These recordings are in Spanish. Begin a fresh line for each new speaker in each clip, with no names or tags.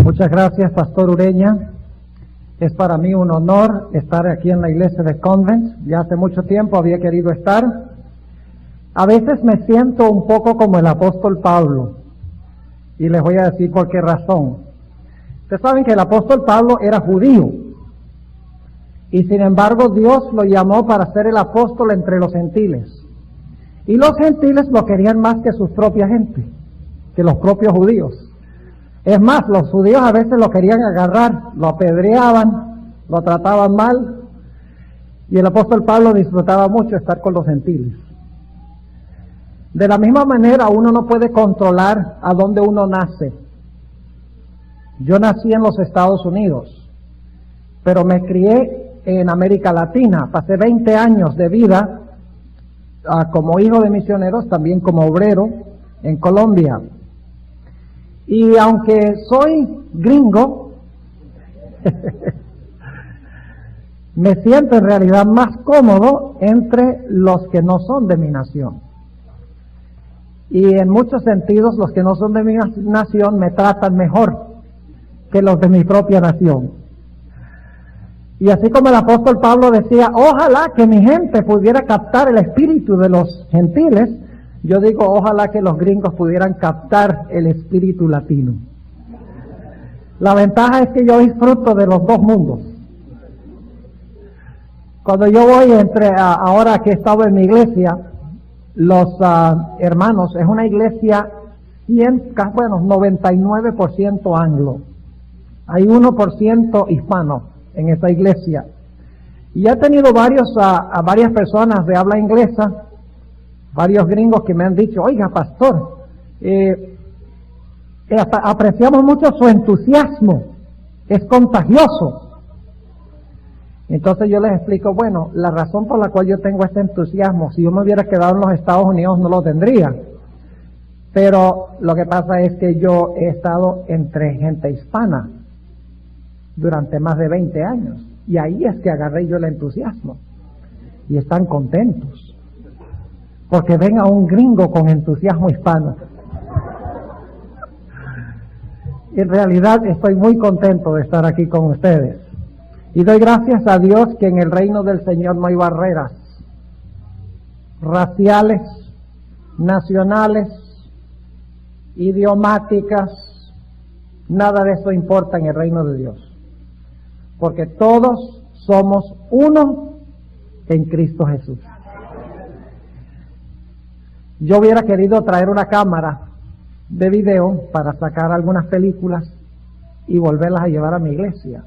Muchas gracias, Pastor Ureña. Es para mí un honor estar aquí en la iglesia de Convent. Ya hace mucho tiempo había querido estar. A veces me siento un poco como el apóstol Pablo. Y les voy a decir por qué razón. Ustedes saben que el apóstol Pablo era judío. Y sin embargo Dios lo llamó para ser el apóstol entre los gentiles. Y los gentiles lo querían más que su propia gente, que los propios judíos. Es más, los judíos a veces lo querían agarrar, lo apedreaban, lo trataban mal. Y el apóstol Pablo disfrutaba mucho estar con los gentiles. De la misma manera, uno no puede controlar a dónde uno nace. Yo nací en los Estados Unidos, pero me crié en América Latina. Pasé 20 años de vida como hijo de misioneros, también como obrero en Colombia. Y aunque soy gringo, me siento en realidad más cómodo entre los que no son de mi nación. Y en muchos sentidos los que no son de mi nación me tratan mejor que los de mi propia nación. Y así como el apóstol Pablo decía, ojalá que mi gente pudiera captar el espíritu de los gentiles, yo digo, ojalá que los gringos pudieran captar el espíritu latino. La ventaja es que yo disfruto de los dos mundos. Cuando yo voy ahora que he estado en mi iglesia, los hermanos, es una iglesia 99% anglo. Hay 1% hispano en esta iglesia. Y he tenido varias personas de habla inglesa, varios gringos que me han dicho, oiga, pastor, apreciamos mucho su entusiasmo, es contagioso. Entonces yo les explico, bueno, la razón por la cual yo tengo este entusiasmo, si yo me hubiera quedado en los Estados Unidos no lo tendría. Pero lo que pasa es que yo he estado entre gente hispana durante más de 20 años. Y ahí es que agarré yo el entusiasmo. Y están contentos. Porque ven a un gringo con entusiasmo hispano. En realidad estoy muy contento de estar aquí con ustedes. Y doy gracias a Dios que en el reino del Señor no hay barreras raciales, nacionales, idiomáticas. Nada de eso importa en el reino de Dios. Porque todos somos uno en Cristo Jesús. Yo hubiera querido traer una cámara de video para sacar algunas películas y volverlas a llevar a mi iglesia.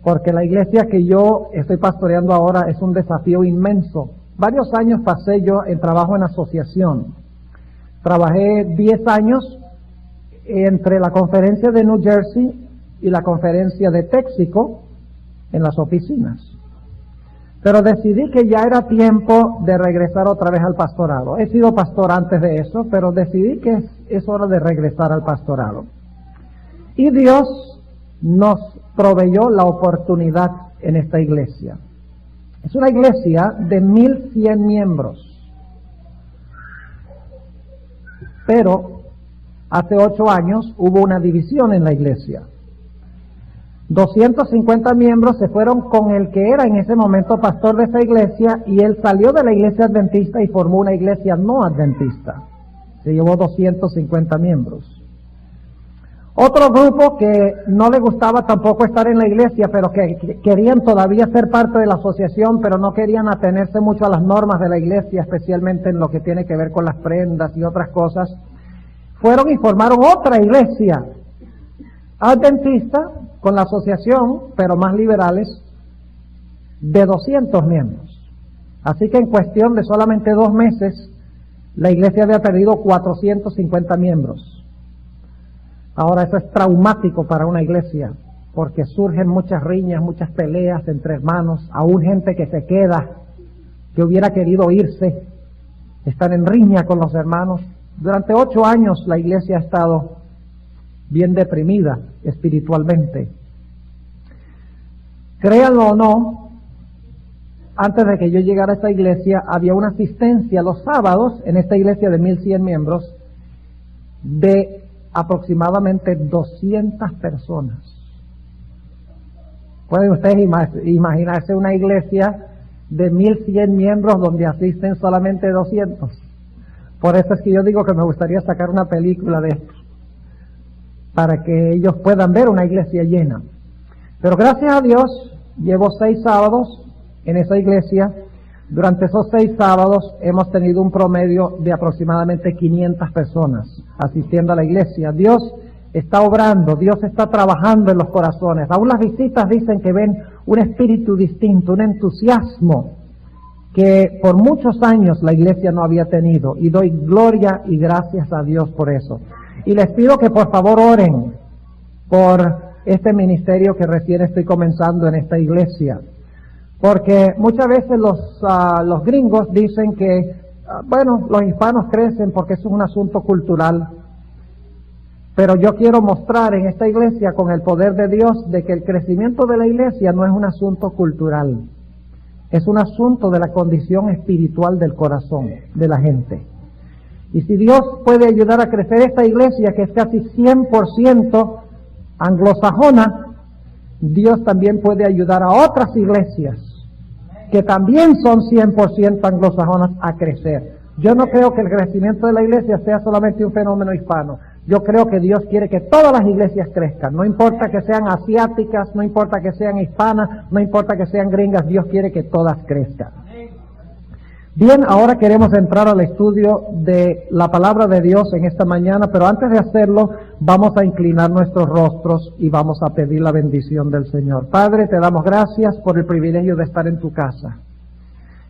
Porque la iglesia que yo estoy pastoreando ahora es un desafío inmenso. Varios años pasé yo en trabajo en asociación. Trabajé 10 años entre la conferencia de New Jersey y la conferencia de Texaco en las oficinas. Pero decidí que ya era tiempo de regresar otra vez al pastorado. He sido pastor antes de eso, pero decidí que es hora de regresar al pastorado. Y Dios nos proveyó la oportunidad en esta iglesia. Es una iglesia de 1100 miembros. Pero hace 8 años hubo una división en la iglesia. 250 miembros se fueron con el que era en ese momento pastor de esa iglesia y él salió de la iglesia adventista y formó una iglesia no adventista. Se llevó 250 miembros. Otro grupo que no le gustaba tampoco estar en la iglesia, pero que querían todavía ser parte de la asociación, pero no querían atenerse mucho a las normas de la iglesia, especialmente en lo que tiene que ver con las prendas y otras cosas, fueron y formaron otra iglesia adventista con la asociación, pero más liberales, de 200 miembros. Así que en cuestión de solamente 2 meses, la iglesia había perdido 450 miembros. Ahora eso es traumático para una iglesia, porque surgen muchas riñas, muchas peleas entre hermanos, aún gente que se queda, que hubiera querido irse, están en riña con los hermanos. Durante 8 años la iglesia ha estado bien deprimida espiritualmente. Créanlo o no, antes de que yo llegara a esta iglesia, había una asistencia los sábados en esta iglesia de 1100 miembros de aproximadamente 200 personas. ¿Pueden ustedes imaginarse una iglesia de 1,100 miembros donde asisten solamente 200? Por eso es que yo digo que me gustaría sacar una película de esto, para que ellos puedan ver una iglesia llena. Pero gracias a Dios, llevo 6 sábados en esa iglesia. Durante esos 6 sábados hemos tenido un promedio de aproximadamente 500 personas asistiendo a la iglesia. Dios está obrando, Dios está trabajando en los corazones. Aún las visitas dicen que ven un espíritu distinto, un entusiasmo que por muchos años la iglesia no había tenido, y doy gloria y gracias a Dios por eso. Y les pido que por favor oren por este ministerio que recién estoy comenzando en esta iglesia, porque muchas veces los gringos dicen que bueno, los hispanos crecen porque eso es un asunto cultural. Pero yo quiero mostrar en esta iglesia, con el poder de Dios, de que el crecimiento de la iglesia no es un asunto cultural. Es un asunto de la condición espiritual del corazón de la gente. Y si Dios puede ayudar a crecer esta iglesia, que es casi 100% anglosajona, Dios también puede ayudar a otras iglesias que también son 100% anglosajonas a crecer. Yo no creo que el crecimiento de la iglesia sea solamente un fenómeno hispano. Yo creo que Dios quiere que todas las iglesias crezcan. No importa que sean asiáticas, no importa que sean hispanas, no importa que sean gringas, Dios quiere que todas crezcan. Bien, ahora queremos entrar al estudio de la palabra de Dios en esta mañana, pero antes de hacerlo, vamos a inclinar nuestros rostros y vamos a pedir la bendición del Señor. Padre, te damos gracias por el privilegio de estar en tu casa.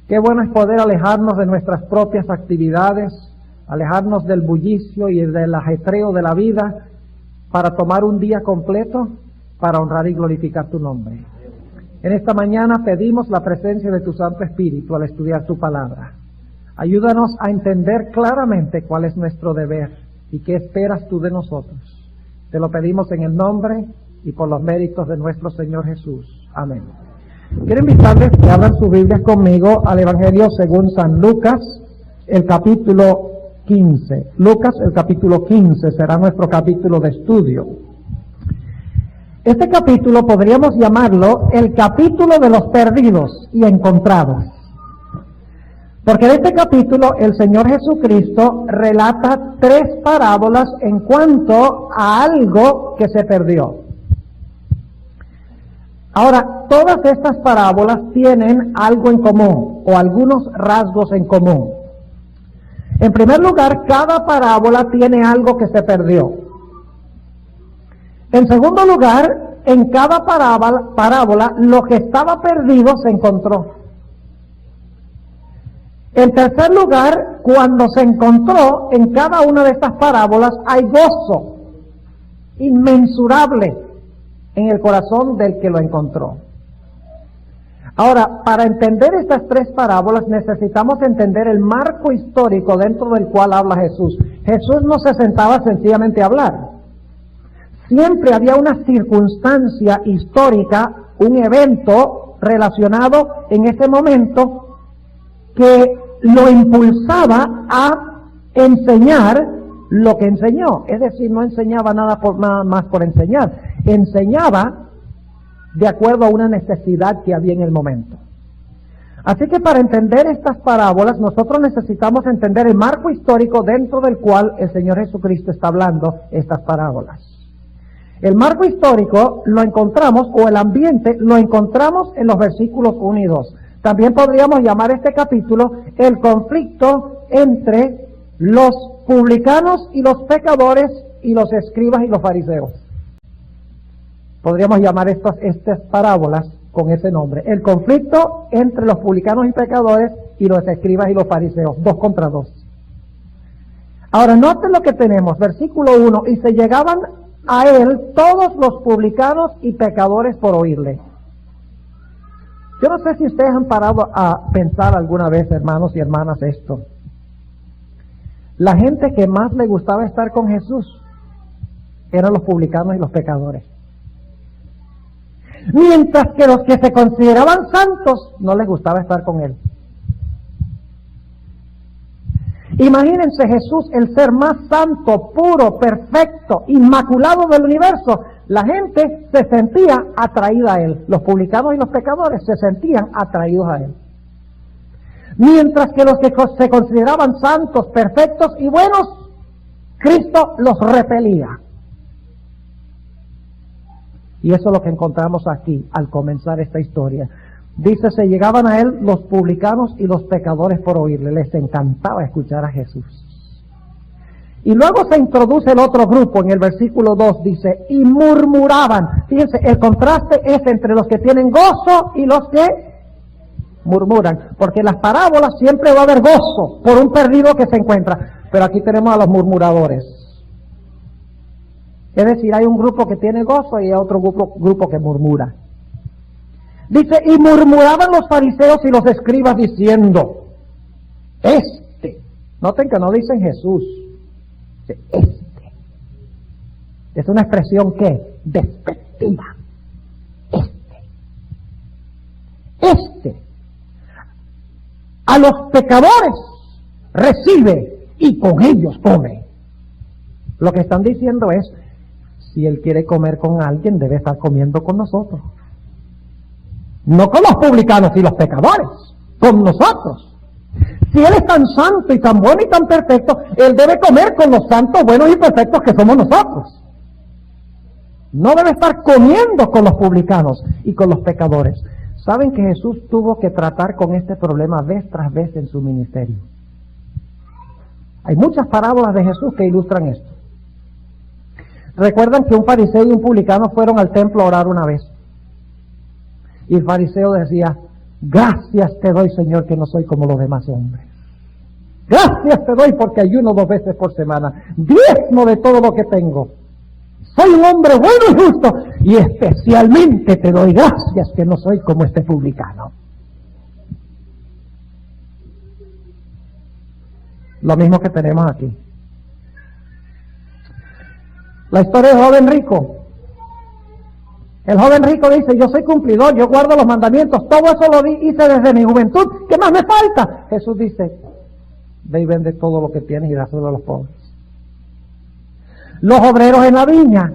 Qué bueno es poder alejarnos de nuestras propias actividades, alejarnos del bullicio y del ajetreo de la vida para tomar un día completo para honrar y glorificar tu nombre. En esta mañana pedimos la presencia de tu Santo Espíritu al estudiar tu palabra. Ayúdanos a entender claramente cuál es nuestro deber y qué esperas tú de nosotros. Te lo pedimos en el nombre y por los méritos de nuestro Señor Jesús. Amén. Quiero invitarles que abran sus Biblias conmigo al Evangelio según San Lucas, el capítulo 15. Lucas, el capítulo 15, será nuestro capítulo de estudio. Este capítulo podríamos llamarlo el capítulo de los perdidos y encontrados. Porque en este capítulo el Señor Jesucristo relata 3 parábolas en cuanto a algo que se perdió. Ahora, todas estas parábolas tienen algo en común o algunos rasgos en común. En primer lugar, cada parábola tiene algo que se perdió. En segundo lugar, en cada parábola, lo que estaba perdido se encontró. En tercer lugar, cuando se encontró, en cada una de estas parábolas hay gozo inmensurable en el corazón del que lo encontró. Ahora, para entender estas 3 parábolas necesitamos entender el marco histórico dentro del cual habla Jesús. Jesús no se sentaba sencillamente a hablar. Siempre había una circunstancia histórica, un evento relacionado en ese momento que lo impulsaba a enseñar lo que enseñó. Es decir, no enseñaba nada más por enseñar. Enseñaba de acuerdo a una necesidad que había en el momento. Así que para entender estas parábolas, nosotros necesitamos entender el marco histórico dentro del cual el Señor Jesucristo está hablando estas parábolas. El marco histórico lo encontramos, o el ambiente, lo encontramos en los versículos 1 y 2. También podríamos llamar este capítulo el conflicto entre los publicanos y los pecadores y los escribas y los fariseos. Podríamos llamar estas parábolas con ese nombre. El conflicto entre los publicanos y pecadores y los escribas y los fariseos, 2 contra 2. Ahora, noten lo que tenemos, versículo 1, y se llegaban a él todos los publicanos y pecadores por oírle. Yo no sé si ustedes han parado a pensar alguna vez, hermanos y hermanas, esto. La gente que más le gustaba estar con Jesús eran los publicanos y los pecadores. Mientras que los que se consideraban santos no les gustaba estar con él. Imagínense Jesús, el ser más santo, puro, perfecto, inmaculado del universo. La gente se sentía atraída a Él. Los publicanos y los pecadores se sentían atraídos a Él. Mientras que los que se consideraban santos, perfectos y buenos, Cristo los repelía. Y eso es lo que encontramos aquí al comenzar esta historia. Dice, se llegaban a Él los publicanos y los pecadores por oírle. Les encantaba escuchar a Jesús. Y luego se introduce el otro grupo en el versículo 2, dice, y murmuraban. Fíjense, el contraste es entre los que tienen gozo y los que murmuran. Porque en las parábolas siempre va a haber gozo por un perdido que se encuentra. Pero aquí tenemos a los murmuradores. Es decir, hay un grupo que tiene gozo y hay otro grupo que murmura. Dice, y murmuraban los fariseos y los escribas diciendo, noten que no dicen Jesús, es una expresión que despectiva, a los pecadores recibe y con ellos come. Lo que están diciendo es, si Él quiere comer con alguien, debe estar comiendo con nosotros. No con los publicanos y los pecadores, con nosotros. Si Él es tan santo y tan bueno y tan perfecto, Él debe comer con los santos, buenos y perfectos que somos nosotros. No debe estar comiendo con los publicanos y con los pecadores. ¿Saben que Jesús tuvo que tratar con este problema vez tras vez en su ministerio? Hay muchas parábolas de Jesús que ilustran esto. Recuerdan que un fariseo y un publicano fueron al templo a orar una vez. Y el fariseo decía, gracias te doy, Señor, que no soy como los demás hombres. Gracias te doy porque ayuno 2 veces por semana. Diezmo de todo lo que tengo. Soy un hombre bueno y justo. Y especialmente te doy gracias que no soy como este publicano. Lo mismo que tenemos aquí. La historia del joven rico. El joven rico dice, yo soy cumplidor, yo guardo los mandamientos, todo eso lo hice desde mi juventud, ¿qué más me falta? Jesús dice, ve y vende todo lo que tienes y dáselo a los pobres. Los obreros en la viña,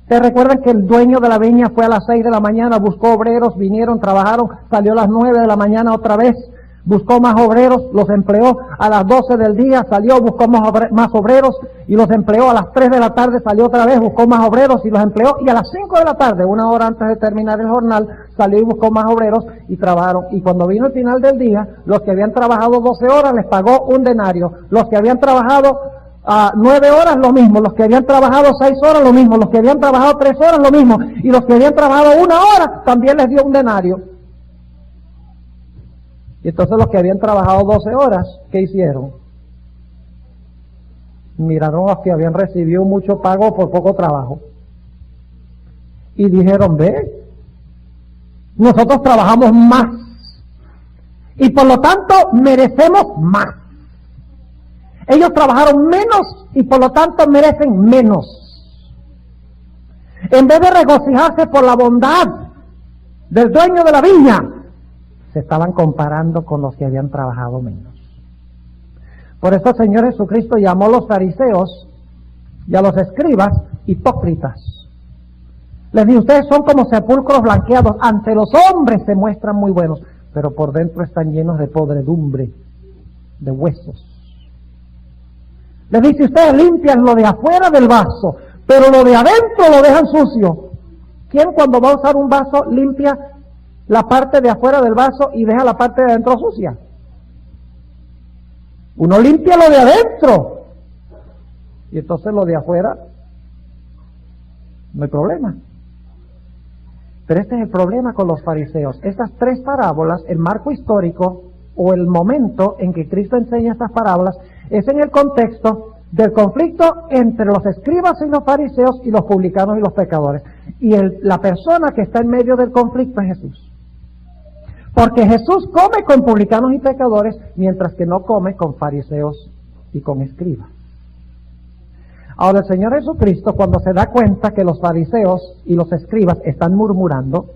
¿te recuerdan que el dueño de la viña fue a las 6 de la mañana, buscó obreros, vinieron, trabajaron, salió a las 9 de la mañana otra vez, buscó más obreros, los empleó a las 12 del día, salió, buscó más obreros y los empleó a las 3 de la tarde, salió otra vez, buscó más obreros y los empleó, y a las 5 de la tarde, 1 hora antes de terminar el jornal, salió y buscó más obreros y trabajaron. Y cuando vino el final del día, los que habían trabajado 12 horas les pagó 1 denario, los que habían trabajado 9 horas lo mismo, los que habían trabajado 6 horas lo mismo, los que habían trabajado 3 horas lo mismo, y los que habían trabajado 1 hora también les dio 1 denario. Y entonces los que habían trabajado 12 horas, ¿qué hicieron? Miraron a los que habían recibido mucho pago por poco trabajo. Y dijeron, ve, nosotros trabajamos más. Y por lo tanto merecemos más. Ellos trabajaron menos y por lo tanto merecen menos. En vez de regocijarse por la bondad del dueño de la viña, se estaban comparando con los que habían trabajado menos. Por eso el Señor Jesucristo llamó a los fariseos y a los escribas hipócritas. Les dijo, ustedes son como sepulcros blanqueados, ante los hombres se muestran muy buenos, pero por dentro están llenos de podredumbre, de huesos. Les dice, ustedes limpian lo de afuera del vaso, pero lo de adentro lo dejan sucio. ¿Quién cuando va a usar un vaso limpia la parte de afuera del vaso y deja la parte de adentro sucia? Uno limpia lo de adentro y entonces lo de afuera no hay problema. Pero este es el problema con los fariseos. Estas 3 parábolas, el marco histórico o el momento en que Cristo enseña estas parábolas es en el contexto del conflicto entre los escribas y los fariseos y los publicanos y los pecadores. Y la persona que está en medio del conflicto es Jesús. Porque Jesús come con publicanos y pecadores, mientras que no come con fariseos y con escribas. Ahora el Señor Jesucristo, cuando se da cuenta que los fariseos y los escribas están murmurando,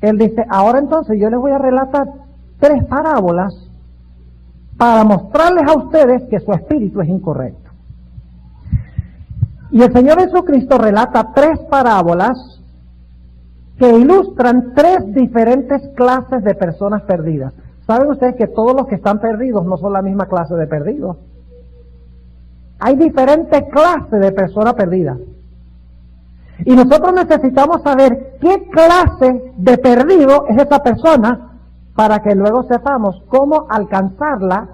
Él dice, ahora entonces yo les voy a relatar 3 parábolas para mostrarles a ustedes que su espíritu es incorrecto. Y el Señor Jesucristo relata 3 parábolas que ilustran 3 diferentes clases de personas perdidas. ¿Saben ustedes que todos los que están perdidos no son la misma clase de perdidos? Hay diferentes clases de personas perdidas. Y nosotros necesitamos saber qué clase de perdido es esa persona para que luego sepamos cómo alcanzarla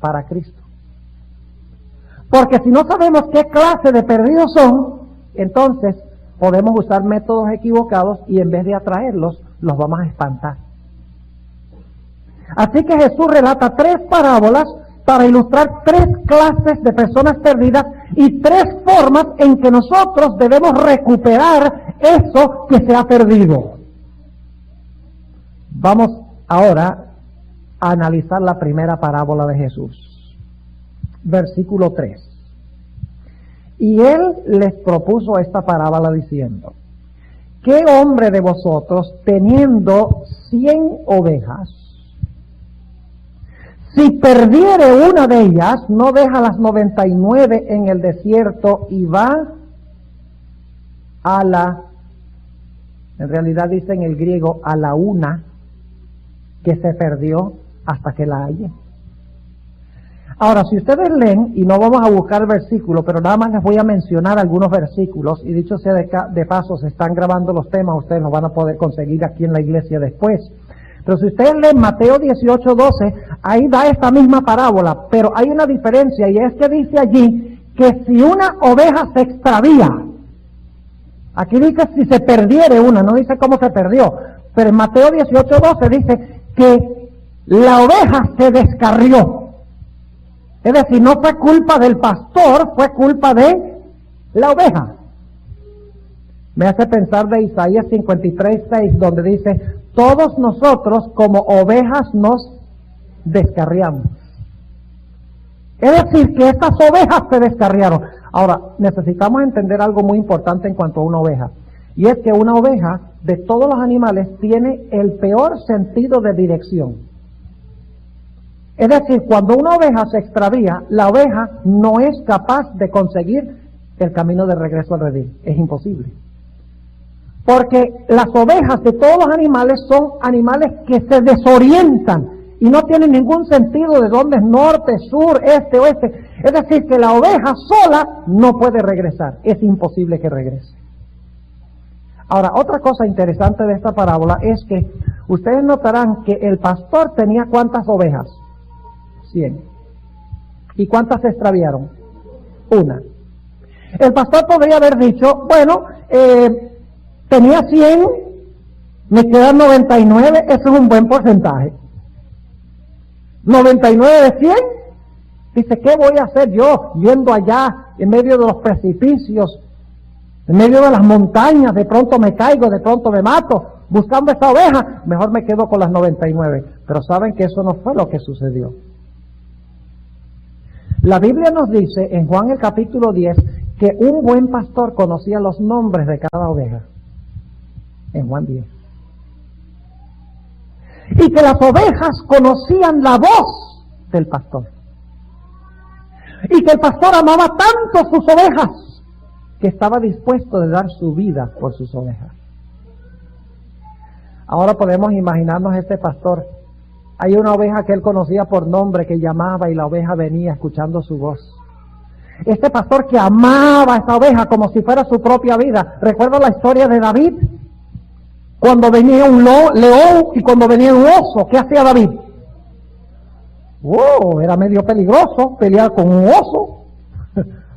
para Cristo. Porque si no sabemos qué clase de perdidos son, entonces podemos usar métodos equivocados y en vez de atraerlos, los vamos a espantar. Así que Jesús relata 3 parábolas para ilustrar 3 clases de personas perdidas y 3 formas en que nosotros debemos recuperar eso que se ha perdido. Vamos ahora a analizar la primera parábola de Jesús. Versículo 3. Y él les propuso esta parábola diciendo: ¿qué hombre de vosotros, teniendo 100 ovejas, si perdiere una de ellas, no deja las 99 en el desierto y va a la, en realidad dice en el griego, a la una que se perdió hasta que la halle? Ahora, si ustedes leen, y no vamos a buscar versículos, pero nada más les voy a mencionar algunos versículos, y dicho sea de paso, se están grabando los temas, ustedes los van a poder conseguir aquí en la iglesia después. Pero si ustedes leen Mateo 18:12, ahí da esta misma parábola, pero hay una diferencia, y es que dice allí que si una oveja se extravía, aquí dice si se perdiere una, no dice cómo se perdió, pero en Mateo 18:12 dice que la oveja se descarrió. Es decir, no fue culpa del pastor, fue culpa de la oveja. Me hace pensar de Isaías 53:6, donde dice: todos nosotros como ovejas nos descarriamos. Es decir, que estas ovejas se descarriaron. Ahora, necesitamos entender algo muy importante en cuanto a una oveja. Y es que una oveja, de todos los animales, tiene el peor sentido de dirección. Es decir, cuando una oveja se extravía, la oveja no es capaz de conseguir el camino de regreso al redil. Es imposible. Porque las ovejas de todos los animales son animales que se desorientan y no tienen ningún sentido de dónde es norte, sur, este, oeste. Es decir, que la oveja sola no puede regresar. Es imposible que regrese. Ahora, otra cosa interesante de esta parábola es que ustedes notarán que el pastor tenía ¿cuántas ovejas? 100. ¿Y cuántas se extraviaron? Una. El pastor podría haber dicho: bueno, tenía 100, me quedan 99, eso es un buen porcentaje. 99 de 100, dice: ¿qué voy a hacer yo yendo allá en medio de los precipicios, en medio de las montañas? De pronto me caigo, de pronto me mato, buscando esa oveja, mejor me quedo con las 99. Pero saben que eso no fue lo que sucedió. La Biblia nos dice en Juan el capítulo 10 que un buen pastor conocía los nombres de cada oveja. En Juan 10. Y que las ovejas conocían la voz del pastor. Y que el pastor amaba tanto sus ovejas que estaba dispuesto de dar su vida por sus ovejas. Ahora podemos imaginarnos este pastor. Hay una oveja que él conocía por nombre, que llamaba, y la oveja venía escuchando su voz. Este pastor que amaba a esta oveja como si fuera su propia vida. ¿Recuerda la historia de David? Cuando venía un león y cuando venía un oso, ¿qué hacía David? Era medio peligroso pelear con un oso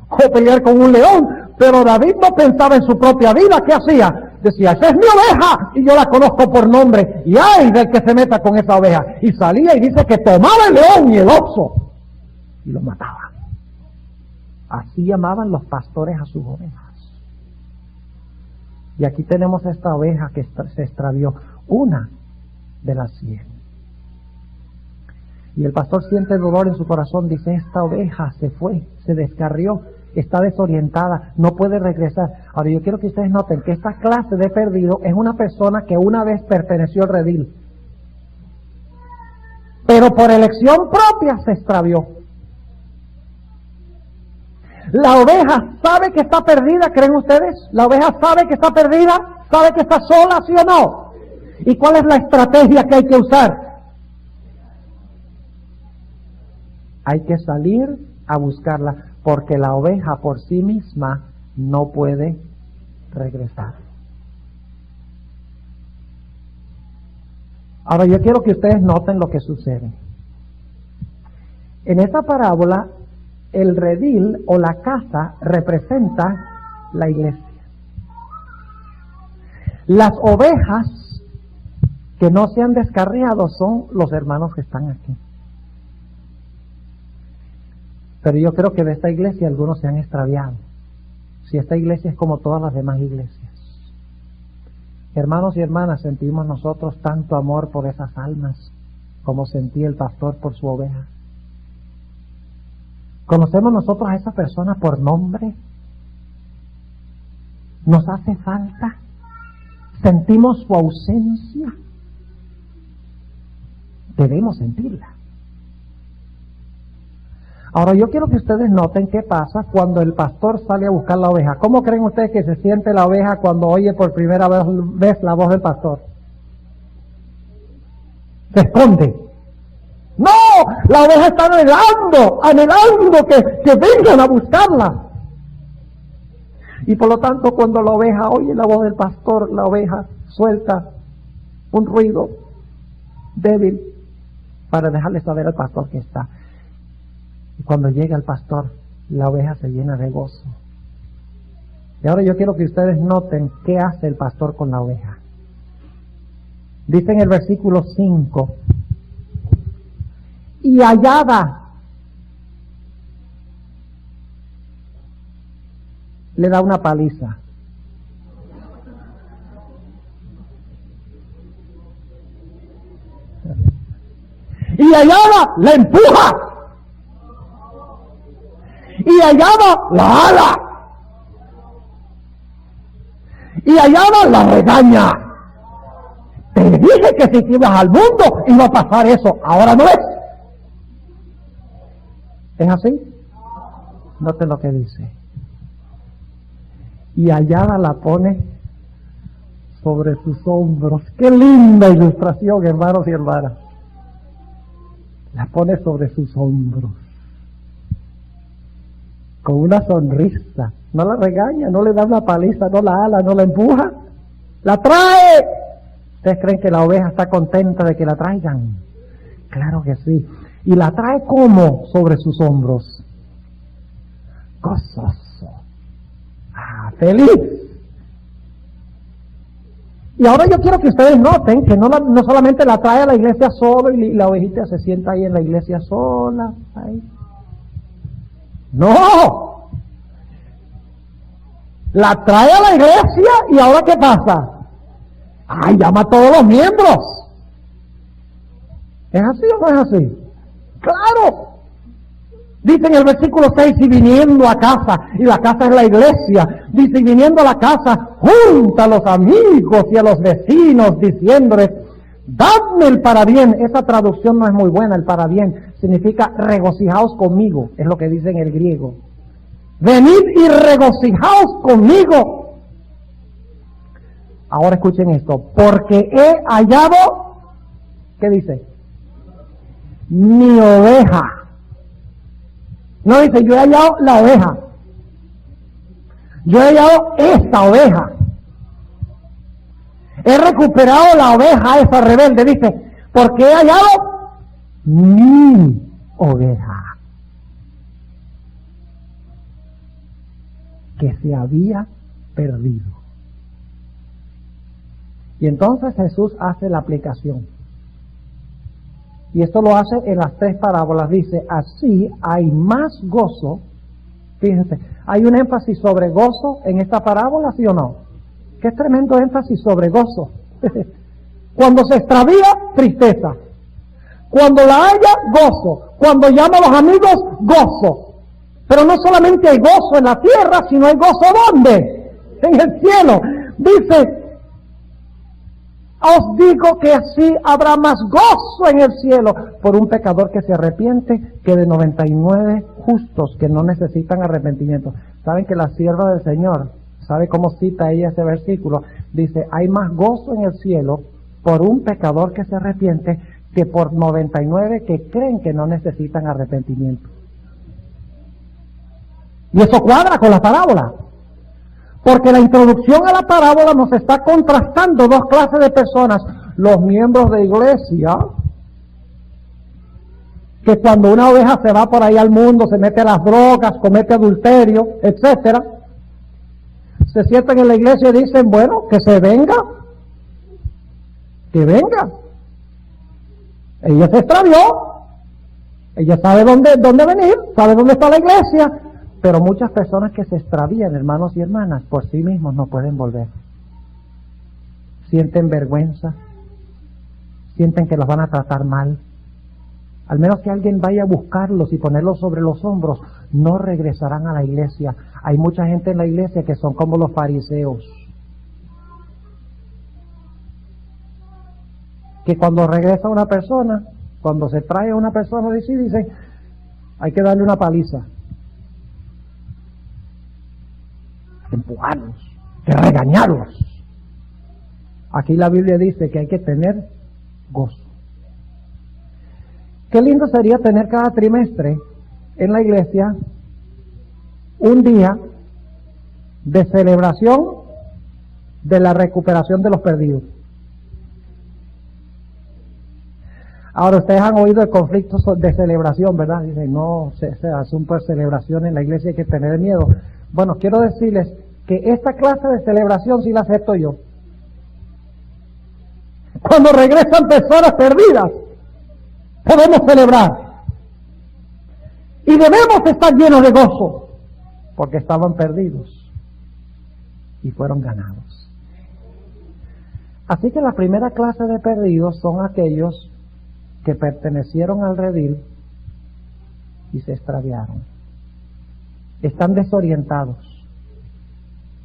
o pelear con un león, pero David no pensaba en su propia vida. ¿Qué hacía? Decía: esa es mi oveja y yo la conozco por nombre, y ay del que se meta con esa oveja. Y salía y dice que tomaba el león y el oso y lo mataba. Así llamaban los pastores a sus ovejas. Y aquí tenemos esta oveja que se extravió, una de las 100. Y el pastor siente dolor en su corazón, dice: esta oveja se fue, se descarrió, está desorientada, no puede regresar. Ahora yo quiero que ustedes noten que esta clase de perdido es una persona que una vez perteneció al redil, pero por elección propia se extravió. La oveja sabe que está perdida, ¿creen ustedes? La oveja sabe que está perdida, sabe que está sola, ¿sí o no? ¿Y cuál es la estrategia que hay que usar? Hay que salir a buscarla, porque la oveja por sí misma no puede regresar. Ahora yo quiero que ustedes noten lo que sucede. En esta parábola, el redil o la casa representa la iglesia. Las ovejas que no se han descarriado son los hermanos que están aquí. Pero yo creo que de esta iglesia algunos se han extraviado. Si esta iglesia es como todas las demás iglesias. Hermanos y hermanas, sentimos nosotros tanto amor por esas almas como sentía el pastor por su oveja. ¿Conocemos nosotros a esa persona por nombre? ¿Nos hace falta? ¿Sentimos su ausencia? Debemos sentirla. Ahora yo quiero que ustedes noten qué pasa cuando el pastor sale a buscar la oveja. ¿Cómo creen ustedes que se siente la oveja cuando oye por primera vez la voz del pastor? Se esconde. ¡No! La oveja está anhelando que vengan a buscarla. Y por lo tanto, cuando la oveja oye la voz del pastor, la oveja suelta un ruido débil para dejarle saber al pastor que está. Y cuando llega el pastor, la oveja se llena de gozo. Y ahora yo quiero que ustedes noten qué hace el pastor con la oveja. Dice en el versículo 5, y hallada, le da una paliza. Y hallada, la empuja. Y hallada, la ala. Y hallada, la regaña. Te dije que si te ibas al mundo iba a pasar eso, ahora no es. ¿Es así? Noten lo que dice. Y hallada la pone sobre sus hombros. ¡Qué linda ilustración, hermanos y hermanas! La pone sobre sus hombros. Con una sonrisa. No la regaña, no le da una paliza, no la ala, no la empuja. ¡La trae! ¿Ustedes creen que la oveja está contenta de que la traigan? Claro que sí. ¿Y la trae cómo? Sobre sus hombros. Gozoso. Feliz. Y ahora yo quiero que ustedes noten que no solamente la trae a la iglesia solo y la ovejita se sienta ahí en la iglesia sola. Ahí. No. La trae a la iglesia y ahora ¿qué pasa? Llama a todos los miembros. ¿Es así o no es así? ¡Claro! Dice en el versículo 6, y viniendo a casa, y la casa es la iglesia, dice, y viniendo a la casa, junta a los amigos y a los vecinos, diciéndoles, dadme el parabién. Esa traducción no es muy buena, el parabién significa regocijaos conmigo, es lo que dice en el griego. Venid y regocijaos conmigo. Ahora escuchen esto, porque he hallado, ¿qué dice? Mi oveja. No dice, yo he hallado la oveja. Yo he hallado esta oveja. He recuperado la oveja esa rebelde. Dice, porque he hallado mi oveja. Que se había perdido. Y entonces Jesús hace la aplicación. Y esto lo hace en las 3 parábolas. Dice, así hay más gozo. Fíjense, hay un énfasis sobre gozo en esta parábola, ¿sí o no? Qué tremendo énfasis sobre gozo. Cuando se extravía, tristeza. Cuando la haya, gozo. Cuando llama a los amigos, gozo. Pero no solamente hay gozo en la tierra, sino hay gozo ¿dónde? En el cielo. Dice, os digo que así habrá más gozo en el cielo por un pecador que se arrepiente que de 99 justos que no necesitan arrepentimiento. ¿Saben que la sierva del Señor, sabe cómo cita ella ese versículo? Dice, hay más gozo en el cielo por un pecador que se arrepiente que por 99 que creen que no necesitan arrepentimiento. Y eso cuadra con la parábola. Porque la introducción a la parábola nos está contrastando dos clases de personas. Los miembros de iglesia, que cuando una oveja se va por ahí al mundo, se mete a las drogas, comete adulterio, etcétera, se sientan en la iglesia y dicen, bueno, que se venga, que venga. Ella se extravió, ella sabe dónde venir, sabe dónde está la iglesia. Pero muchas personas que se extravían, hermanos y hermanas, por sí mismos no pueden volver. Sienten vergüenza, sienten que los van a tratar mal. Al menos que alguien vaya a buscarlos y ponerlos sobre los hombros, no regresarán a la iglesia. Hay mucha gente en la iglesia que son como los fariseos, que cuando regresa una persona, cuando se trae a una persona, dicen, hay que darle una paliza. Empujarlos, que regañarlos. Aquí la Biblia dice que hay que tener gozo. Qué lindo sería tener cada trimestre en la iglesia un día de celebración de la recuperación de los perdidos. Ahora, ustedes han oído de conflictos de celebración, ¿verdad? Dicen, no se hace por celebración en la iglesia, hay que tener miedo. Bueno, quiero decirles que esta clase de celebración sí la acepto yo. Cuando regresan personas perdidas, podemos celebrar. Y debemos estar llenos de gozo, porque estaban perdidos y fueron ganados. Así que la primera clase de perdidos son aquellos que pertenecieron al redil y se extraviaron. Están desorientados,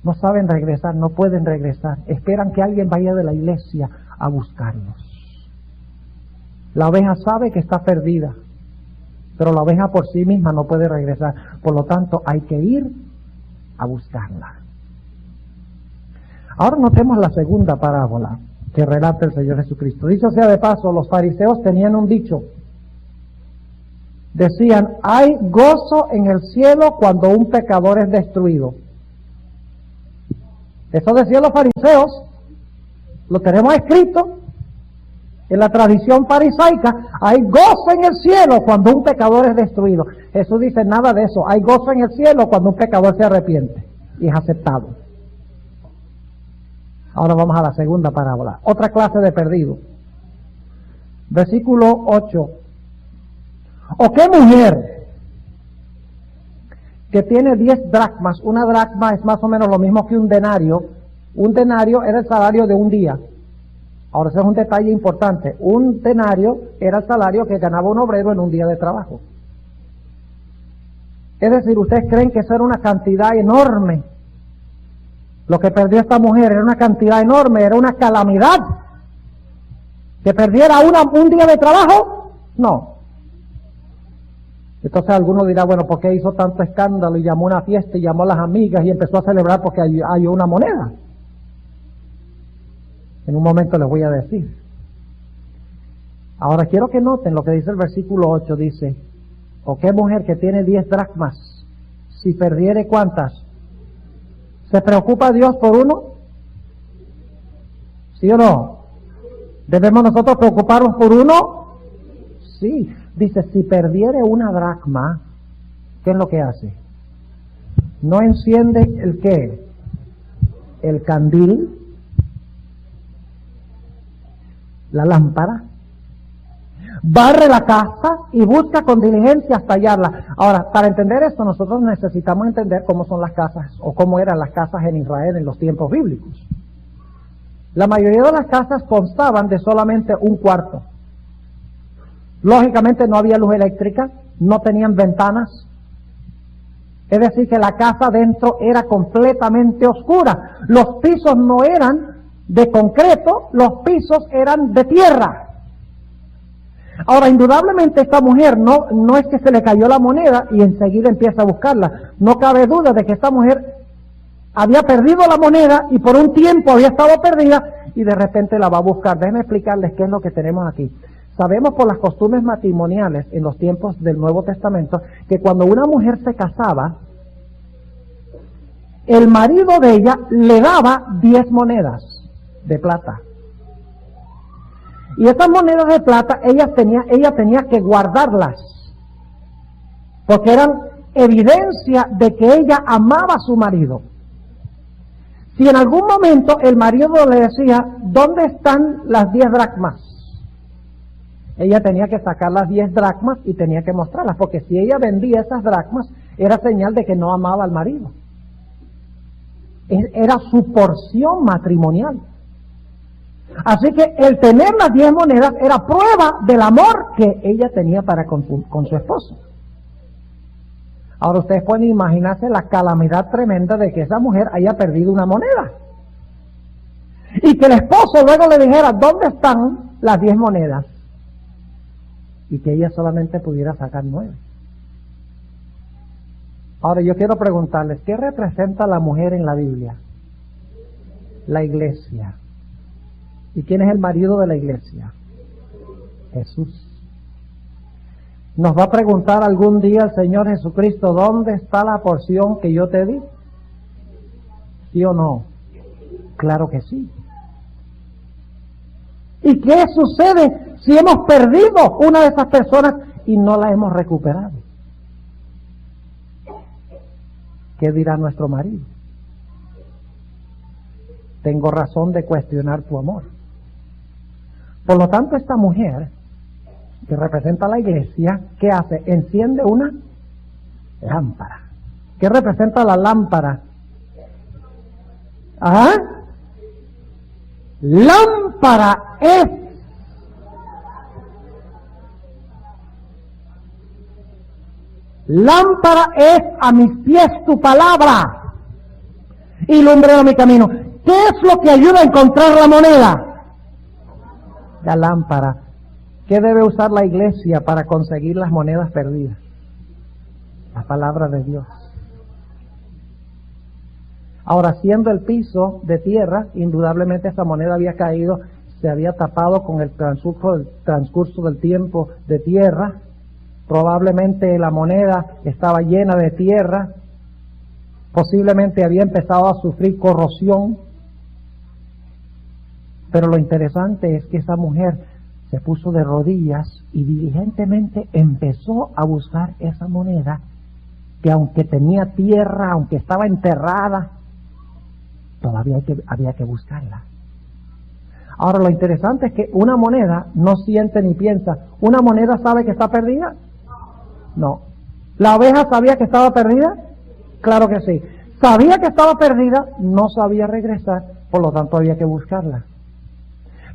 no saben regresar, no pueden regresar, esperan que alguien vaya de la iglesia a buscarlos. La oveja sabe que está perdida, pero la oveja por sí misma no puede regresar, por lo tanto hay que ir a buscarla. Ahora notemos la segunda parábola que relata el Señor Jesucristo. Dicho sea de paso, los fariseos tenían un dicho. Decían, hay gozo en el cielo cuando un pecador es destruido. Eso decían los fariseos, lo tenemos escrito en la tradición farisaica, hay gozo en el cielo cuando un pecador es destruido. Jesús dice nada de eso, hay gozo en el cielo cuando un pecador se arrepiente y es aceptado. Ahora vamos a la segunda parábola, otra clase de perdido. Versículo 8. ¿O qué mujer que tiene 10 dracmas? Una dracma es más o menos lo mismo que un denario. Un denario era el salario de un día. Ahora ese es un detalle importante. Un denario era el salario que ganaba un obrero en un día de trabajo. Es decir, ¿ustedes creen que eso era una cantidad enorme? Lo que perdió esta mujer era una cantidad enorme, era una calamidad. ¿Que perdiera un día de trabajo? No. Entonces alguno dirá, bueno, ¿por qué hizo tanto escándalo y llamó a una fiesta y llamó a las amigas y empezó a celebrar porque hay una moneda? En un momento les voy a decir. Ahora quiero que noten lo que dice el versículo 8, dice, ¿o qué mujer que tiene 10 dracmas, si perdiere cuántas? ¿Se preocupa Dios por uno? ¿Sí o no? ¿Debemos nosotros preocuparnos por uno? Sí. Dice, si perdiere una dracma, ¿qué es lo que hace? ¿No enciende el qué? El candil, la lámpara, barre la casa y busca con diligencia hasta hallarla. Ahora, para entender esto, nosotros necesitamos entender cómo son las casas, o cómo eran las casas en Israel en los tiempos bíblicos. La mayoría de las casas constaban de solamente un cuarto. Lógicamente no había luz eléctrica, no tenían ventanas. Es decir, que la casa dentro era completamente oscura. Los pisos no eran de concreto, los pisos eran de tierra. Ahora, indudablemente esta mujer no es que se le cayó la moneda y enseguida empieza a buscarla. No cabe duda de que esta mujer había perdido la moneda y por un tiempo había estado perdida y de repente la va a buscar. Déjenme explicarles qué es lo que tenemos aquí. Sabemos por las costumbres matrimoniales en los tiempos del Nuevo Testamento que cuando una mujer se casaba, el marido de ella le daba 10 monedas de plata. Y esas monedas de plata ella tenía que guardarlas, porque eran evidencia de que ella amaba a su marido. Si en algún momento el marido le decía, ¿dónde están las 10 dracmas? Ella tenía que sacar las 10 dracmas y tenía que mostrarlas, porque si ella vendía esas dracmas, era señal de que no amaba al marido. Era su porción matrimonial. Así que el tener las 10 monedas era prueba del amor que ella tenía para con su esposo. Ahora ustedes pueden imaginarse la calamidad tremenda de que esa mujer haya perdido una moneda. Y que el esposo luego le dijera, ¿dónde están las 10 monedas? Y que ella solamente pudiera sacar 9. Ahora yo quiero preguntarles, ¿qué representa la mujer en la Biblia? La iglesia. ¿Y quién es el marido de la iglesia? Jesús. Nos va a preguntar algún día el Señor Jesucristo, ¿dónde está la porción que yo te di? ¿Sí o no? Claro que sí. ¿Y qué sucede si hemos perdido una de esas personas y no la hemos recuperado? ¿Qué dirá nuestro marido? Tengo razón de cuestionar tu amor. Por lo tanto, esta mujer, que representa a la iglesia, ¿qué hace? Enciende una lámpara. ¿Qué representa la lámpara? ¿Ah? Lámpara es a mis pies tu palabra y lumbrera mi camino. ¿Qué es lo que ayuda a encontrar la moneda? La lámpara. ¿Qué debe usar la iglesia para conseguir las monedas perdidas? La palabra de Dios. Ahora, siendo el piso de tierra, indudablemente esa moneda había caído, se había tapado con el transcurso del tiempo de tierra. Probablemente la moneda estaba llena de tierra, posiblemente había empezado a sufrir corrosión. Pero lo interesante es que esa mujer se puso de rodillas y diligentemente empezó a buscar esa moneda que aunque tenía tierra, aunque estaba enterrada, todavía había que buscarla. Ahora lo interesante es que una moneda no siente ni piensa. ¿Una moneda sabe que está perdida? No. ¿La oveja sabía que estaba perdida? Claro que sí. Sabía que estaba perdida, no sabía regresar, por lo tanto había que buscarla.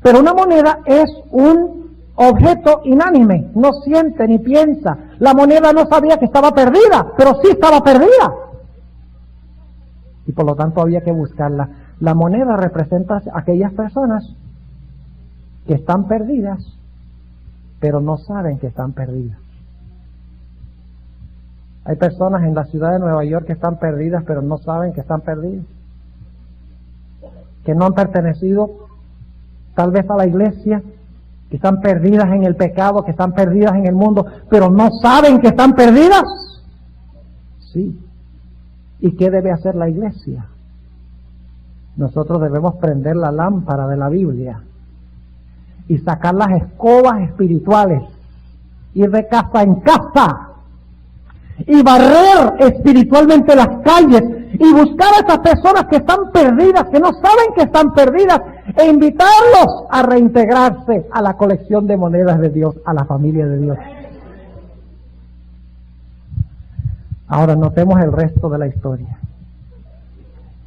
Pero una moneda es un objeto inánime, no siente ni piensa. La moneda no sabía que estaba perdida, pero sí estaba perdida. Y por lo tanto había que buscarla. La moneda representa a aquellas personas que están perdidas, pero no saben que están perdidas. Hay personas en la ciudad de Nueva York que están perdidas, pero no saben que están perdidas. Que no han pertenecido tal vez a la iglesia, que están perdidas en el pecado, que están perdidas en el mundo, pero no saben que están perdidas. Sí. ¿Y qué debe hacer la iglesia? Nosotros debemos prender la lámpara de la Biblia y sacar las escobas espirituales, ir de casa en casa y barrer espiritualmente las calles y buscar a esas personas que están perdidas, que no saben que están perdidas, e invitarlos a reintegrarse a la colección de monedas de Dios, a la familia de Dios. Ahora notemos el resto de la historia.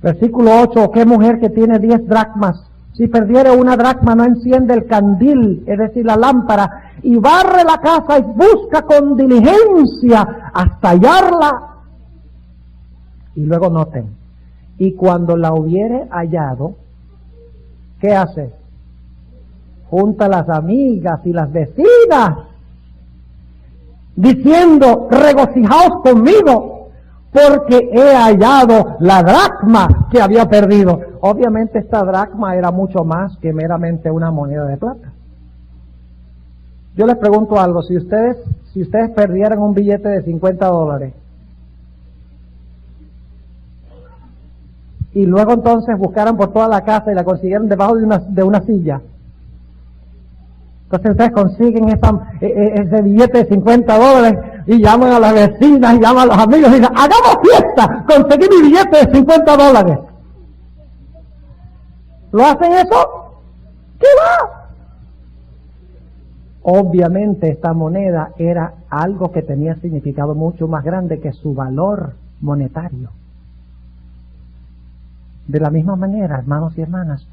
Versículo 8, ¿qué mujer que tiene 10 dracmas? Si perdiere una dracma, no enciende el candil, es decir, la lámpara, y barre la casa y busca con diligencia hasta hallarla. Y luego noten, y cuando la hubiere hallado, ¿qué hace? Junta a las amigas y las vecinas, diciendo, regocijaos conmigo, porque he hallado la dracma que había perdido. Obviamente esta dracma era mucho más que meramente una moneda de plata. Yo les pregunto algo, si ustedes perdieran un billete de $50 y luego entonces buscaran por toda la casa y la consiguieran debajo de una silla, entonces ustedes consiguen ese billete de $50 y llaman a las vecinas y llaman a los amigos y dicen, hagamos fiesta, conseguí mi billete de $50. ¿Lo hacen eso? ¿Qué va? Obviamente esta moneda era algo que tenía significado mucho más grande que su valor monetario. De la misma manera, hermanos y hermanas,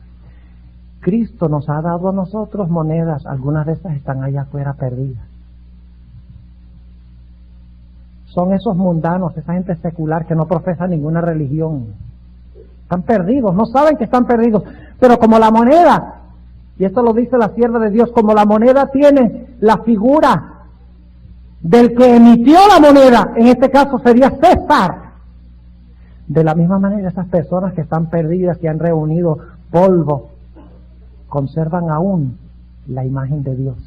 Cristo nos ha dado a nosotros monedas, algunas de estas están allá afuera perdidas. Son esos mundanos, esa gente secular que no profesa ninguna religión. Están perdidos, no saben que están perdidos, pero como la moneda, y esto lo dice la sierva de Dios, como la moneda tiene la figura del que emitió la moneda, en este caso sería César. De la misma manera, esas personas que están perdidas, que han reunido polvo, conservan aún la imagen de Dios.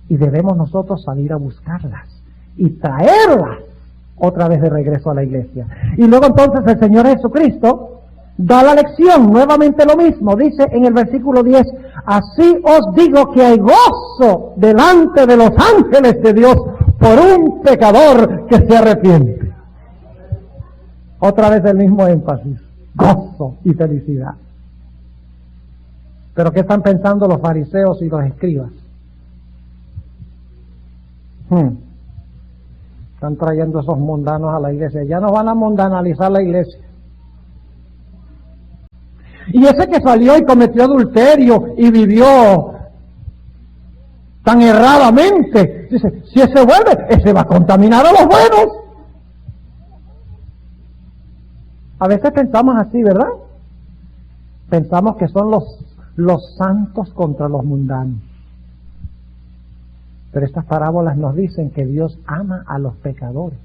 Y debemos nosotros salir a buscarlas y traerlas otra vez de regreso a la iglesia. Y luego entonces el Señor Jesucristo da la lección, nuevamente lo mismo, dice en el versículo 10, así os digo que hay gozo delante de los ángeles de Dios por un pecador que se arrepiente. Otra vez el mismo énfasis, gozo y felicidad. Pero ¿qué están pensando los fariseos y los escribas? Están trayendo esos mundanos a la iglesia, ya no van a mundanalizar la iglesia. Y ese que salió y cometió adulterio y vivió tan erradamente, dice, si ese vuelve, ese va a contaminar a los buenos. A veces pensamos así, ¿verdad? Pensamos que son los santos contra los mundanos. Pero estas parábolas nos dicen que Dios ama a los pecadores.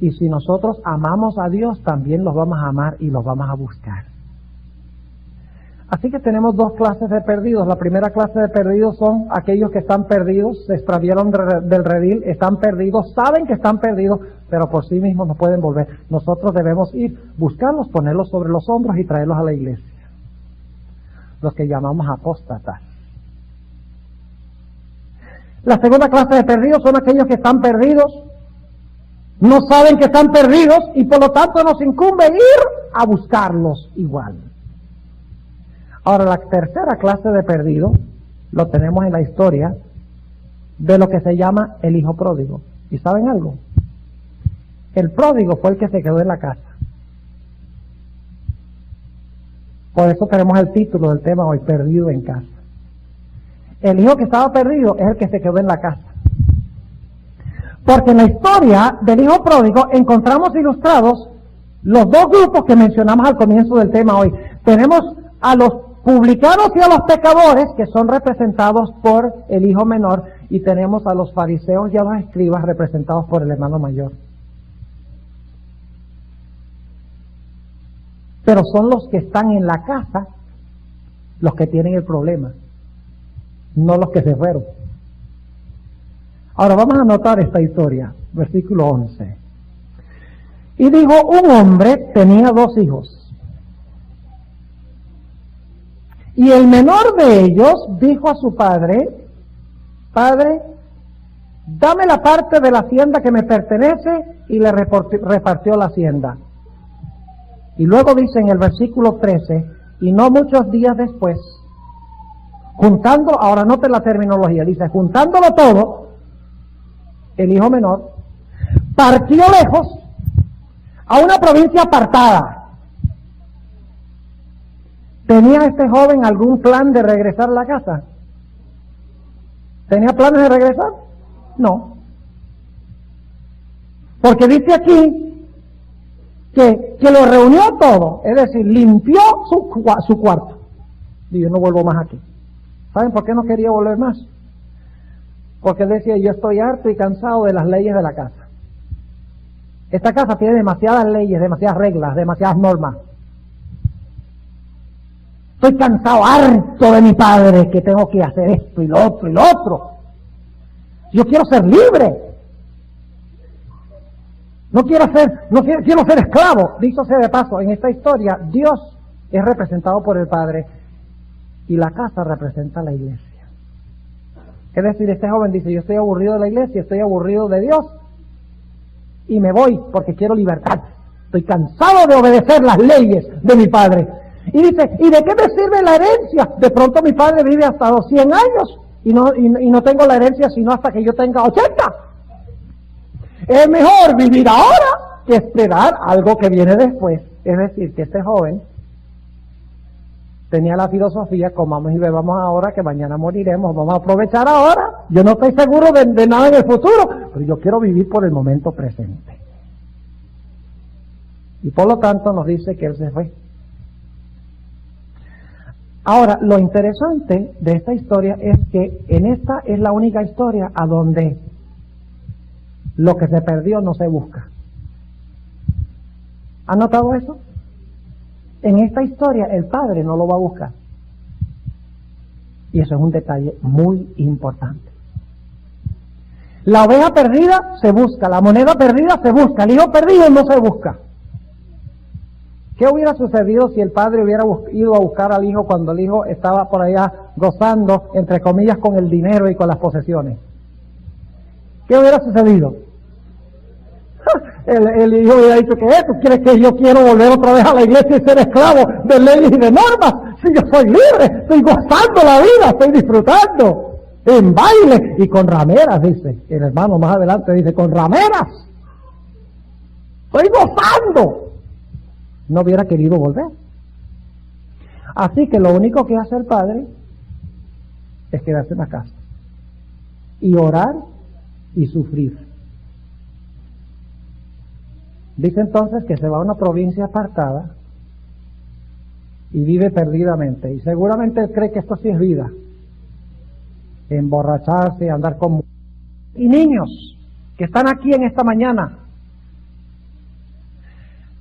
Y si nosotros amamos a Dios, también los vamos a amar y los vamos a buscar. Así que tenemos dos clases de perdidos. La primera clase de perdidos son aquellos que están perdidos, se extraviaron del redil, están perdidos, saben que están perdidos, pero por sí mismos no pueden volver. Nosotros debemos ir, buscarlos, ponerlos sobre los hombros y traerlos a la iglesia. Los que llamamos apóstatas. La segunda clase de perdidos son aquellos que están perdidos, no saben que están perdidos y por lo tanto nos incumbe ir a buscarlos igual. Ahora, la tercera clase de perdido lo tenemos en la historia de lo que se llama el hijo pródigo. ¿Y saben algo? El pródigo fue el que se quedó en la casa. Por eso tenemos el título del tema hoy, perdido en casa. El hijo que estaba perdido es el que se quedó en la casa. Porque en la historia del hijo pródigo encontramos ilustrados los dos grupos que mencionamos al comienzo del tema hoy. Tenemos a los publicanos y a los pecadores, que son representados por el hijo menor, y tenemos a los fariseos y a los escribas representados por el hermano mayor. Pero son los que están en la casa los que tienen el problema, no los que se fueron. Ahora vamos a anotar esta historia, versículo 11. Y dijo, un hombre tenía 2 hijos. Y el menor de ellos dijo a su padre, Padre, dame la parte de la hacienda que me pertenece, y le repartió la hacienda. Y luego dice en el versículo 13, y no muchos días después, juntando, ahora note la terminología, dice, juntándolo todo, el hijo menor partió lejos a una provincia apartada. ¿Tenía este joven algún plan de regresar a la casa? ¿Tenía planes de regresar? No. Porque dice aquí que lo reunió todo, es decir, limpió su cuarto. Y yo no vuelvo más aquí. ¿Saben por qué no quería volver más? Porque él decía, yo estoy harto y cansado de las leyes de la casa. Esta casa tiene demasiadas leyes, demasiadas reglas, demasiadas normas. Estoy cansado, harto de mi padre, que tengo que hacer esto y lo otro y lo otro. Yo quiero ser libre. Quiero ser esclavo. Dicho sea de paso, en esta historia, Dios es representado por el Padre y la casa representa a la iglesia. Es decir, este joven dice, yo estoy aburrido de la iglesia, estoy aburrido de Dios y me voy porque quiero libertad. Estoy cansado de obedecer las leyes de mi padre. Y dice, ¿y de qué me sirve la herencia? De pronto mi padre vive hasta los 100 años y no tengo la herencia sino hasta que yo tenga 80. Es mejor vivir ahora que esperar algo que viene después. Es decir, que este joven tenía la filosofía, comamos y bebamos ahora, que mañana moriremos, vamos a aprovechar ahora. Yo no estoy seguro de nada en el futuro, pero yo quiero vivir por el momento presente. Y por lo tanto nos dice que él se fue. Ahora, lo interesante de esta historia es que en esta es la única historia a donde lo que se perdió no se busca. ¿Han notado eso? En esta historia el padre no lo va a buscar. Y eso es un detalle muy importante. La oveja perdida se busca, la moneda perdida se busca, el hijo perdido no se busca. ¿Qué hubiera sucedido si el padre hubiera ido a buscar al hijo cuando el hijo estaba por allá gozando, entre comillas, con el dinero y con las posesiones? ¿Qué hubiera sucedido? El hijo hubiera dicho, ¿qué es? ¿Tú quieres que yo quiero volver otra vez a la iglesia y ser esclavo de leyes y de normas? Si yo soy libre, estoy gozando la vida, estoy disfrutando en baile y con rameras, dice el hermano más adelante, dice, con rameras estoy gozando. No hubiera querido volver. Así que lo único que hace el padre es quedarse en la casa y orar y sufrir. Dice entonces que se va a una provincia apartada y vive perdidamente. Y seguramente él cree que esto sí es vida. Emborracharse, andar con... Y niños que están aquí en esta mañana,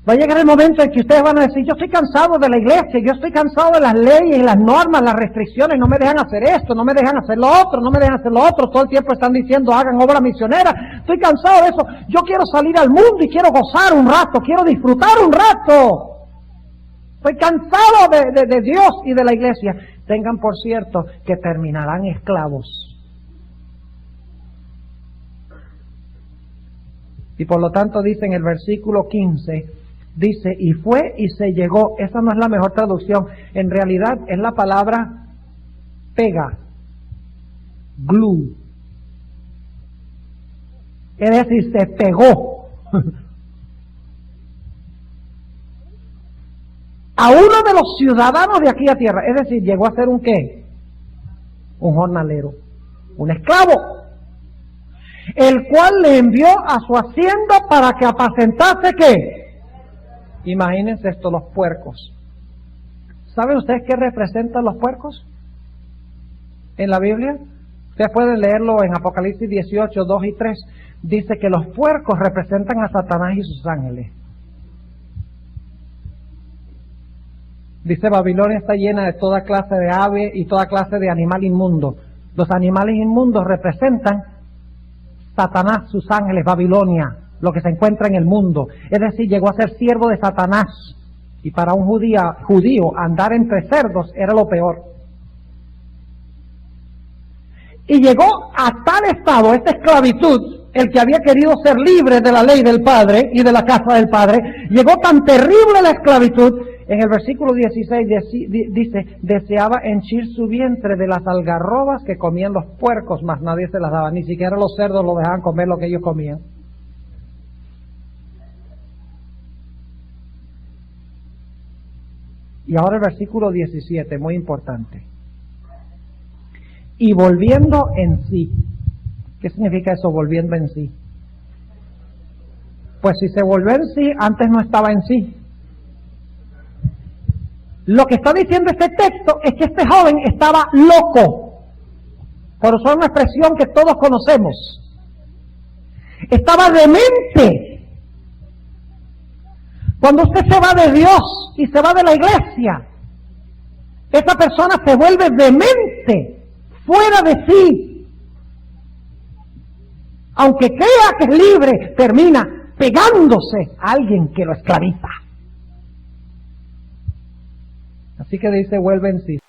va a llegar el momento en que ustedes van a decir, yo estoy cansado de la iglesia, yo estoy cansado de las leyes, las normas, las restricciones, no me dejan hacer esto, no me dejan hacer lo otro, no me dejan hacer lo otro, todo el tiempo están diciendo hagan obra misionera, estoy cansado de eso, yo quiero salir al mundo y quiero gozar un rato, quiero disfrutar un rato, estoy cansado de Dios y de la iglesia. Tengan por cierto que terminarán esclavos. Y por lo tanto dice en el versículo 15, dice, y fue y se llegó. Esa no es la mejor traducción. En realidad es la palabra pega, glue. Es decir, se pegó a uno de los ciudadanos de aquella tierra. Es decir, llegó a ser un ¿qué? Un jornalero, un esclavo, el cual le envió a su hacienda para que apacentase ¿qué? Imagínense esto, los puercos. ¿Saben ustedes qué representan los puercos en la Biblia? Ustedes pueden leerlo en Apocalipsis 18, 2 y 3. Dice que los puercos representan a Satanás y sus ángeles. Dice, Babilonia está llena de toda clase de ave y toda clase de animal inmundo. Los animales inmundos representan Satanás, sus ángeles, Babilonia, lo que se encuentra en el mundo. Es decir, llegó a ser siervo de Satanás. Y para un judío andar entre cerdos era lo peor. Y llegó a tal estado, esta esclavitud, el que había querido ser libre de la ley del Padre y de la casa del Padre, llegó tan terrible la esclavitud. En el versículo 16 dice, deseaba henchir su vientre de las algarrobas que comían los puercos, mas nadie se las daba, ni siquiera los cerdos lo dejaban comer lo que ellos comían. Y ahora el versículo 17, muy importante. Y volviendo en sí. ¿Qué significa eso, volviendo en sí? Pues si se volvió en sí, antes no estaba en sí. Lo que está diciendo este texto es que este joven estaba loco, por usar una expresión que todos conocemos. Estaba demente. Cuando usted se va de Dios y se va de la iglesia, esa persona se vuelve demente, fuera de sí. Aunque crea que es libre, termina pegándose a alguien que lo esclaviza. Así que dice, vuelve en sí.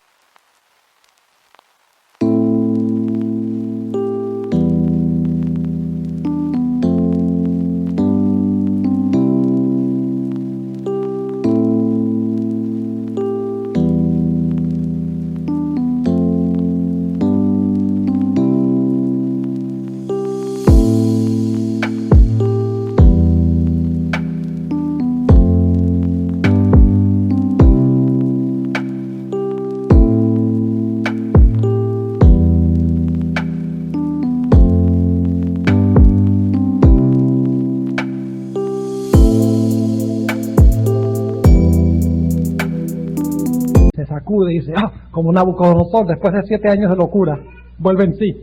Se sacude y dice, como Nabucodonosor, después de 7 años de locura, vuelve en sí.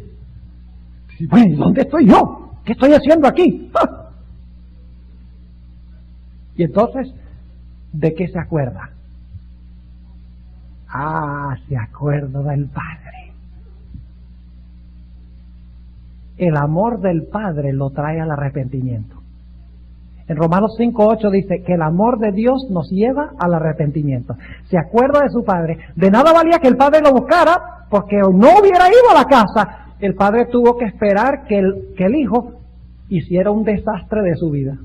Dice, bueno, ¿dónde estoy yo? ¿Qué estoy haciendo aquí? ¡Ah! Y entonces, ¿de qué se acuerda? Se acuerda del Padre. El amor del Padre lo trae al arrepentimiento. En Romanos 5:8 dice que el amor de Dios nos lleva al arrepentimiento. Se acuerda de su padre. De nada valía que el padre lo buscara, porque no hubiera ido a la casa. El padre tuvo que esperar que el hijo hiciera un desastre de su vida.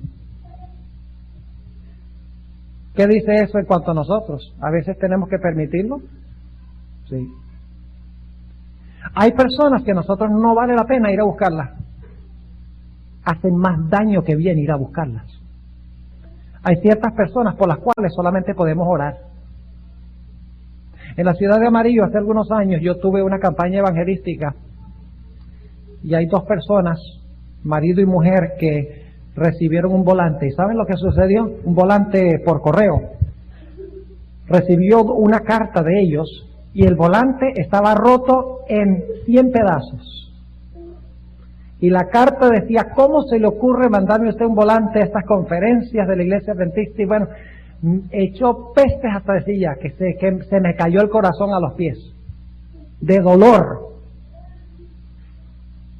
¿Qué dice eso en cuanto a nosotros? ¿A veces tenemos que permitirlo? Sí. Hay personas que a nosotros no vale la pena ir a buscarlas. Hacen más daño que bien ir a buscarlas. Hay ciertas personas por las cuales solamente podemos orar. En la ciudad de Amarillo, hace algunos años, yo tuve una campaña evangelística y hay 2 personas, marido y mujer, que recibieron un volante. ¿Y saben lo que sucedió? Un volante por correo. Recibió una carta de ellos y el volante estaba roto en 100 pedazos. Y la carta decía, ¿cómo se le ocurre mandarme usted un volante a estas conferencias de la iglesia adventista? Y bueno, echó pestes hasta decir ya, que se me cayó el corazón a los pies. De dolor.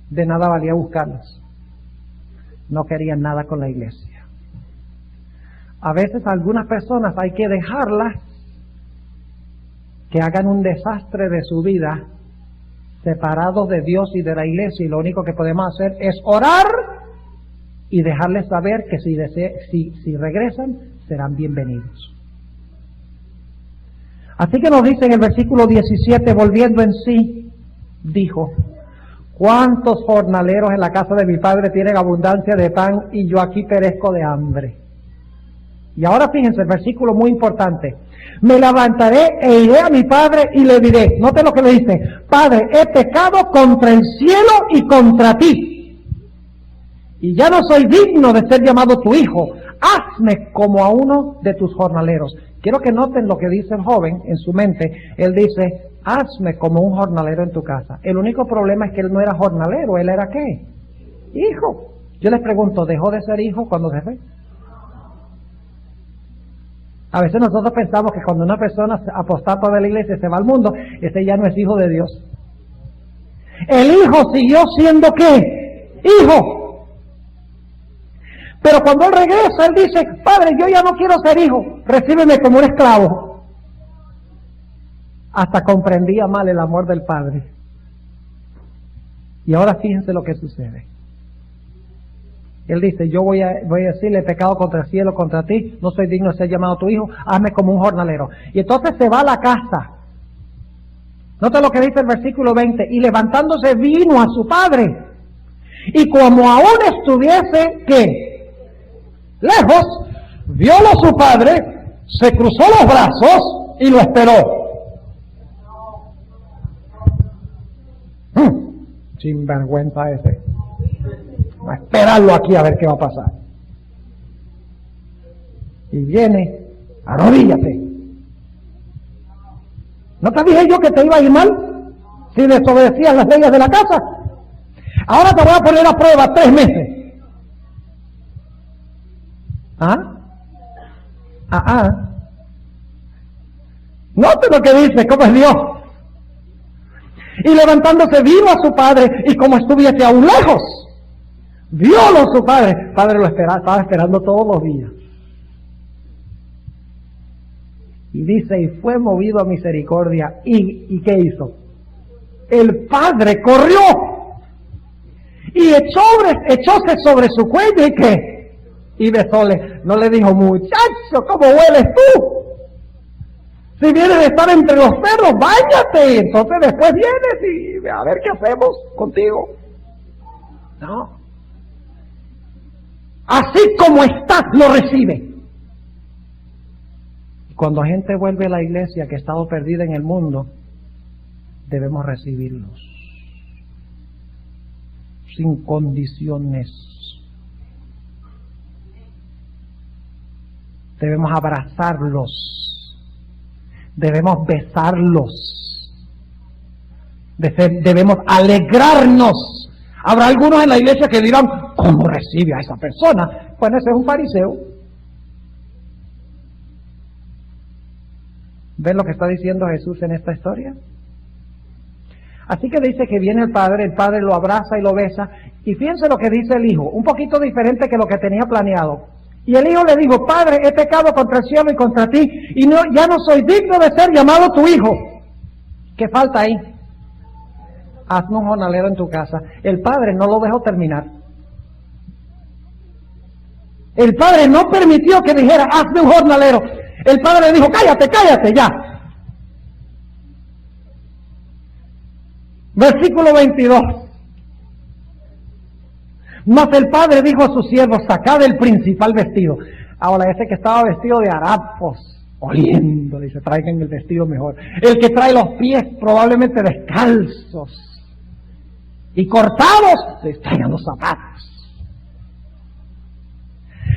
De nada valía buscarlas. No querían nada con la iglesia. A veces algunas personas hay que dejarlas que hagan un desastre de su vida, separados de Dios y de la iglesia, y lo único que podemos hacer es orar y dejarles saber que si regresan, serán bienvenidos. Así que nos dice en el versículo 17, volviendo en sí, dijo, ¿cuántos jornaleros en la casa de mi padre tienen abundancia de pan y yo aquí perezco de hambre? Y ahora fíjense, el versículo muy importante. Me levantaré e iré a mi padre y le diré, note lo que le dice, Padre, he pecado contra el cielo y contra ti, y ya no soy digno de ser llamado tu hijo, hazme como a uno de tus jornaleros. Quiero que noten lo que dice el joven en su mente. Él dice, hazme como un jornalero en tu casa. El único problema es que él no era jornalero, él era ¿qué? Hijo. Yo les pregunto, ¿dejó de ser hijo cuando se fue? A veces nosotros pensamos que cuando una persona apostata de la iglesia se va al mundo, ese ya no es hijo de Dios. El hijo siguió siendo ¿qué? Hijo. Pero cuando él regresa, él dice, Padre, yo ya no quiero ser hijo, recíbeme como un esclavo. Hasta comprendía mal el amor del Padre. Y ahora fíjense lo que sucede. Él dice, yo voy a decirle, he pecado contra el cielo, contra ti, no soy digno de ser llamado tu hijo, hazme como un jornalero. Y entonces se va a la casa. Nota lo que dice el versículo 20, y levantándose vino a su padre. Y como aún estuviese, ¿qué? Lejos, viólo su padre, se cruzó los brazos y lo esperó. Sinvergüenza ese. A esperarlo aquí a ver qué va a pasar. Y viene, arrodíllate. ¿No te dije yo que te iba a ir mal si desobedecías las leyes de la casa? Ahora te voy a poner a prueba 3 meses. Note lo que dice, cómo es Dios. Y levantándose vino a su padre, y como estuviese aún lejos, viólo su padre. El padre lo estaba esperando todos los días. Y dice, y fue movido a misericordia. ¿Y qué hizo? El padre corrió y echóse sobre su cuello, ¿y qué? Y besóle. No le dijo, muchacho, ¿cómo hueles tú? Si vienes de estar entre los perros, báñate. Entonces después vienes y a ver qué hacemos contigo. No. Así como estás, lo recibe. Cuando gente vuelve a la iglesia que ha estado perdida en el mundo, debemos recibirlos sin condiciones. Debemos abrazarlos, debemos besarlos, debemos alegrarnos. Habrá algunos en la iglesia que dirán, ¿cómo recibe a esa persona? Bueno, ese es un fariseo. ¿Ven lo que está diciendo Jesús en esta historia? Así que dice que viene el padre lo abraza y lo besa, y fíjense lo que dice el hijo, un poquito diferente que lo que tenía planeado. Y el hijo le dijo, Padre, he pecado contra el cielo y contra ti, y ya no soy digno de ser llamado tu hijo. ¿Qué falta ahí? Hazme un jornalero en tu casa. El padre no lo dejó terminar. El padre no permitió que dijera, hazme un jornalero. El padre le dijo, cállate, cállate ya. Versículo 22. Mas el padre dijo a sus siervos, sacad el principal vestido. Ahora ese que estaba vestido de harapos, oliendo, dice, traigan el vestido mejor. El que trae los pies probablemente descalzos y cortados, les traigan los zapatos.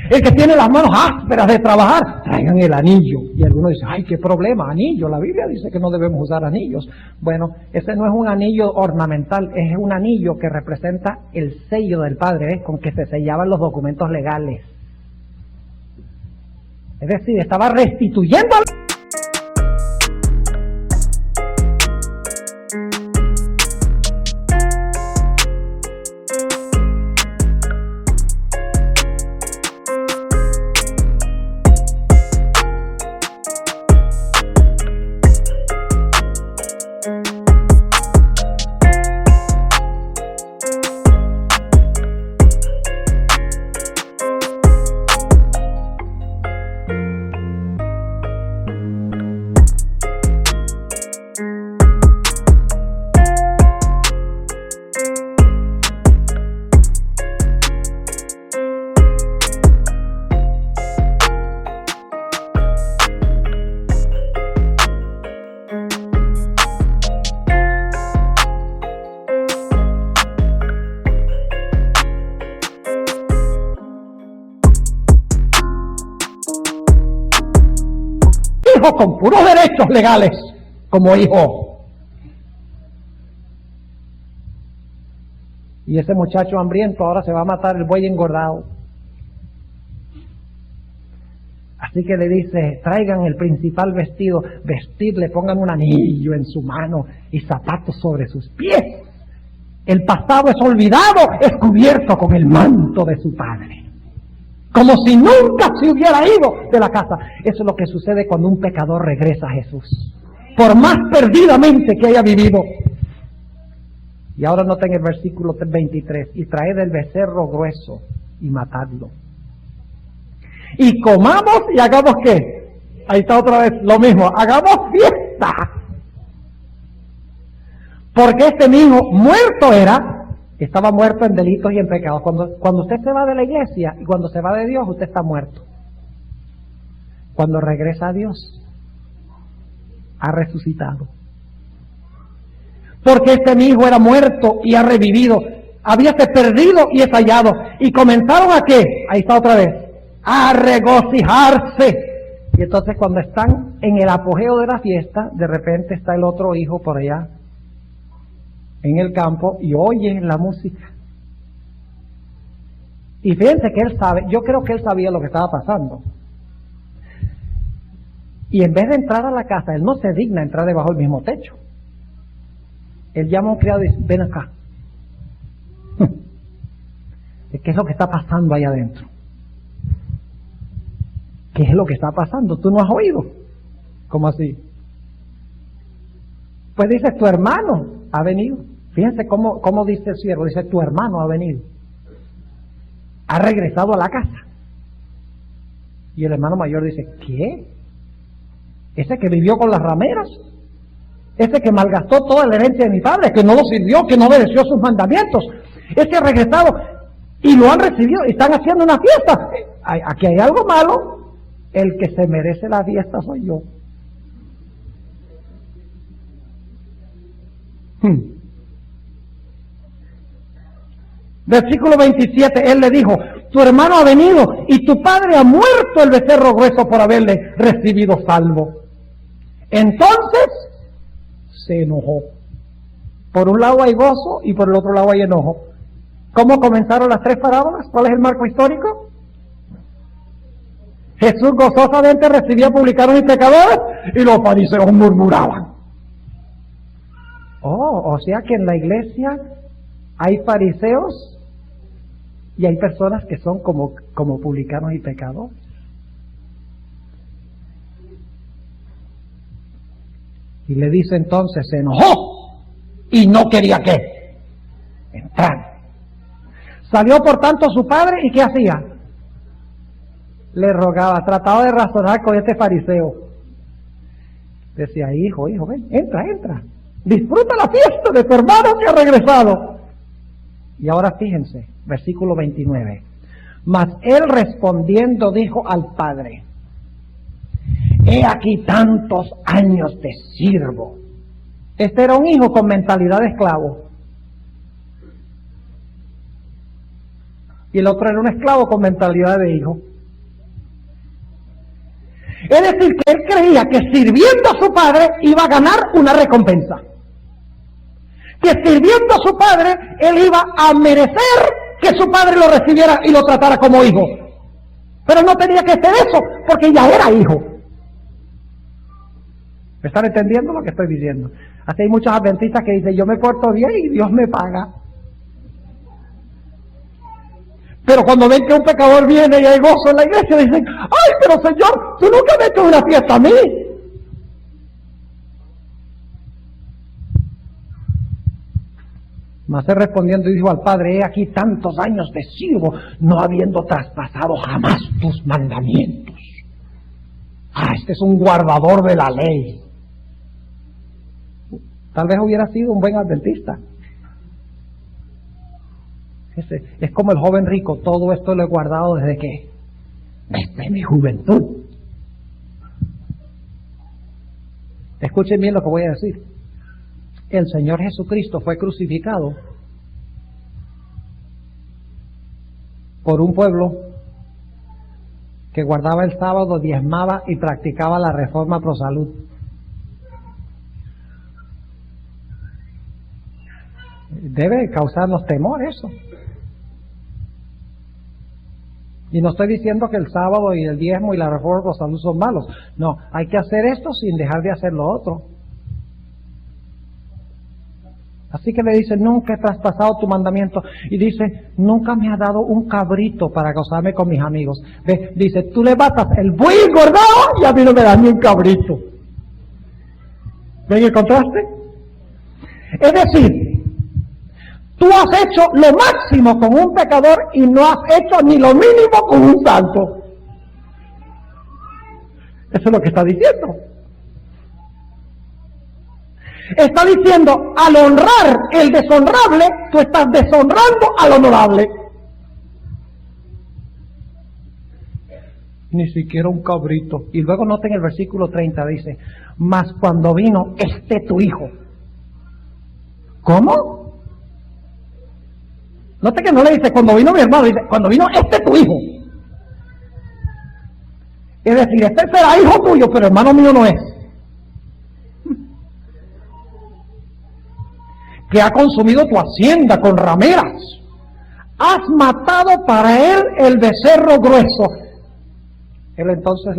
El que tiene las manos ásperas de trabajar, traigan el anillo. Y algunos dicen, ay, qué problema, anillo. La Biblia dice que no debemos usar anillos. Bueno, ese no es un anillo ornamental, es un anillo que representa el sello del Padre, con que se sellaban los documentos legales. Es decir, estaba restituyendo al... con puros derechos legales como hijo. Y ese muchacho hambriento ahora se va a matar el buey engordado. Así que le dice, traigan el principal vestido, vestirle, pongan un anillo en su mano y zapatos sobre sus pies. El pasado es olvidado, es cubierto con el manto de su padre. Como si nunca se hubiera ido de la casa. Eso es lo que sucede cuando un pecador regresa a Jesús, por más perdidamente que haya vivido. Y ahora noten el versículo 23, y traed el becerro grueso y matadlo. Y comamos y hagamos ¿qué? Ahí está otra vez lo mismo, hagamos fiesta. Porque este mi hijo muerto estaba muerto en delitos y en pecados. Cuando usted se va de la iglesia y cuando se va de Dios, usted está muerto. Cuando regresa a Dios, ha resucitado. Porque este mi hijo era muerto y ha revivido. Habíase perdido y es hallado. Y comenzaron a ¿qué? Ahí está otra vez. a regocijarse. Y entonces cuando están en el apogeo de la fiesta, de repente está el otro hijo por allá en el campo y oye la música. Y fíjense que él sabe, yo creo que él sabía lo que estaba pasando. Y en vez de entrar a la casa, él no se digna entrar debajo del mismo techo. Él llama a un criado y dice, ven acá. ¿Qué es lo que está pasando ahí adentro? ¿Qué es lo que está pasando? ¿Tú no has oído? ¿Cómo así? Pues dice, tu hermano ha venido. Fíjense cómo dice el siervo, dice, tu hermano ha venido. Ha regresado a la casa. Y el hermano mayor dice, ¿qué? Ese que vivió con las rameras, ese que malgastó toda la herencia de mi padre, que no lo sirvió, que no obedeció sus mandamientos, ese ha regresado y lo han recibido y están haciendo una fiesta. Aquí hay algo malo. El que se merece la fiesta soy yo. Versículo 27, él le dijo, tu hermano ha venido y tu padre ha muerto el becerro grueso por haberle recibido salvo. Entonces se enojó. Por un lado hay gozo y por el otro lado hay enojo. ¿Cómo comenzaron las tres parábolas? ¿Cuál es el marco histórico? Jesús gozosamente recibía publicanos y pecadores y los fariseos murmuraban. O sea que en la iglesia hay fariseos y hay personas que son como publicanos y pecadores. Y le dice entonces, se enojó y no quería ¿qué? Entrar. Salió por tanto su padre y ¿qué hacía? Le rogaba, trataba de razonar con este fariseo. Decía, hijo, ven, entra. Disfruta la fiesta de tu hermano que ha regresado. Y ahora fíjense, versículo 29. Mas él respondiendo dijo al padre, he aquí tantos años te sirvo. Este era un hijo con mentalidad de esclavo. Y el otro era un esclavo con mentalidad de hijo. Es decir, que él creía que sirviendo a su padre iba a ganar una recompensa. Que sirviendo a su padre, él iba a merecer que su padre lo recibiera y lo tratara como hijo. Pero no tenía que hacer eso, porque ya era hijo. ¿Me están entendiendo lo que estoy diciendo? Así hay muchos adventistas que dicen, yo me porto bien y Dios me paga. Pero cuando ven que un pecador viene y hay gozo en la iglesia, dicen, ay, pero Señor, tú nunca me has hecho una fiesta a mí. Mas él respondiendo dijo al padre, he aquí tantos años te sirvo, no habiendo traspasado jamás tus mandamientos. Este es un guardador de la ley. Tal vez hubiera sido un buen adventista. Es como el joven rico, todo esto lo he guardado desde que, desde mi juventud. Escuchen bien lo que voy a decir. El Señor Jesucristo fue crucificado por un pueblo que guardaba el sábado, diezmaba y practicaba la reforma pro salud. Debe causarnos temor eso. Y no estoy diciendo que el sábado y el diezmo y la reforma pro salud son malos. No, hay que hacer esto sin dejar de hacer lo otro. Así que le dice, nunca he traspasado tu mandamiento. Y dice, nunca me has dado un cabrito para gozarme con mis amigos. ¿Ve? Dice, tú le matas el buey engordado y a mí no me das ni un cabrito. ¿Ven el contraste? Es decir, tú has hecho lo máximo con un pecador y no has hecho ni lo mínimo con un santo. Eso es lo que está diciendo. Está diciendo, al honrar el deshonrable, tú estás deshonrando al honorable. Ni siquiera un cabrito. Y luego noten el versículo 30, dice, mas cuando vino tu hijo. ¿Cómo? Note que no le dice, cuando vino mi hermano, dice, cuando vino tu hijo. Es decir, este será hijo tuyo, pero hermano mío no es. Que ha consumido tu hacienda con rameras. Has matado para él el becerro grueso. Él entonces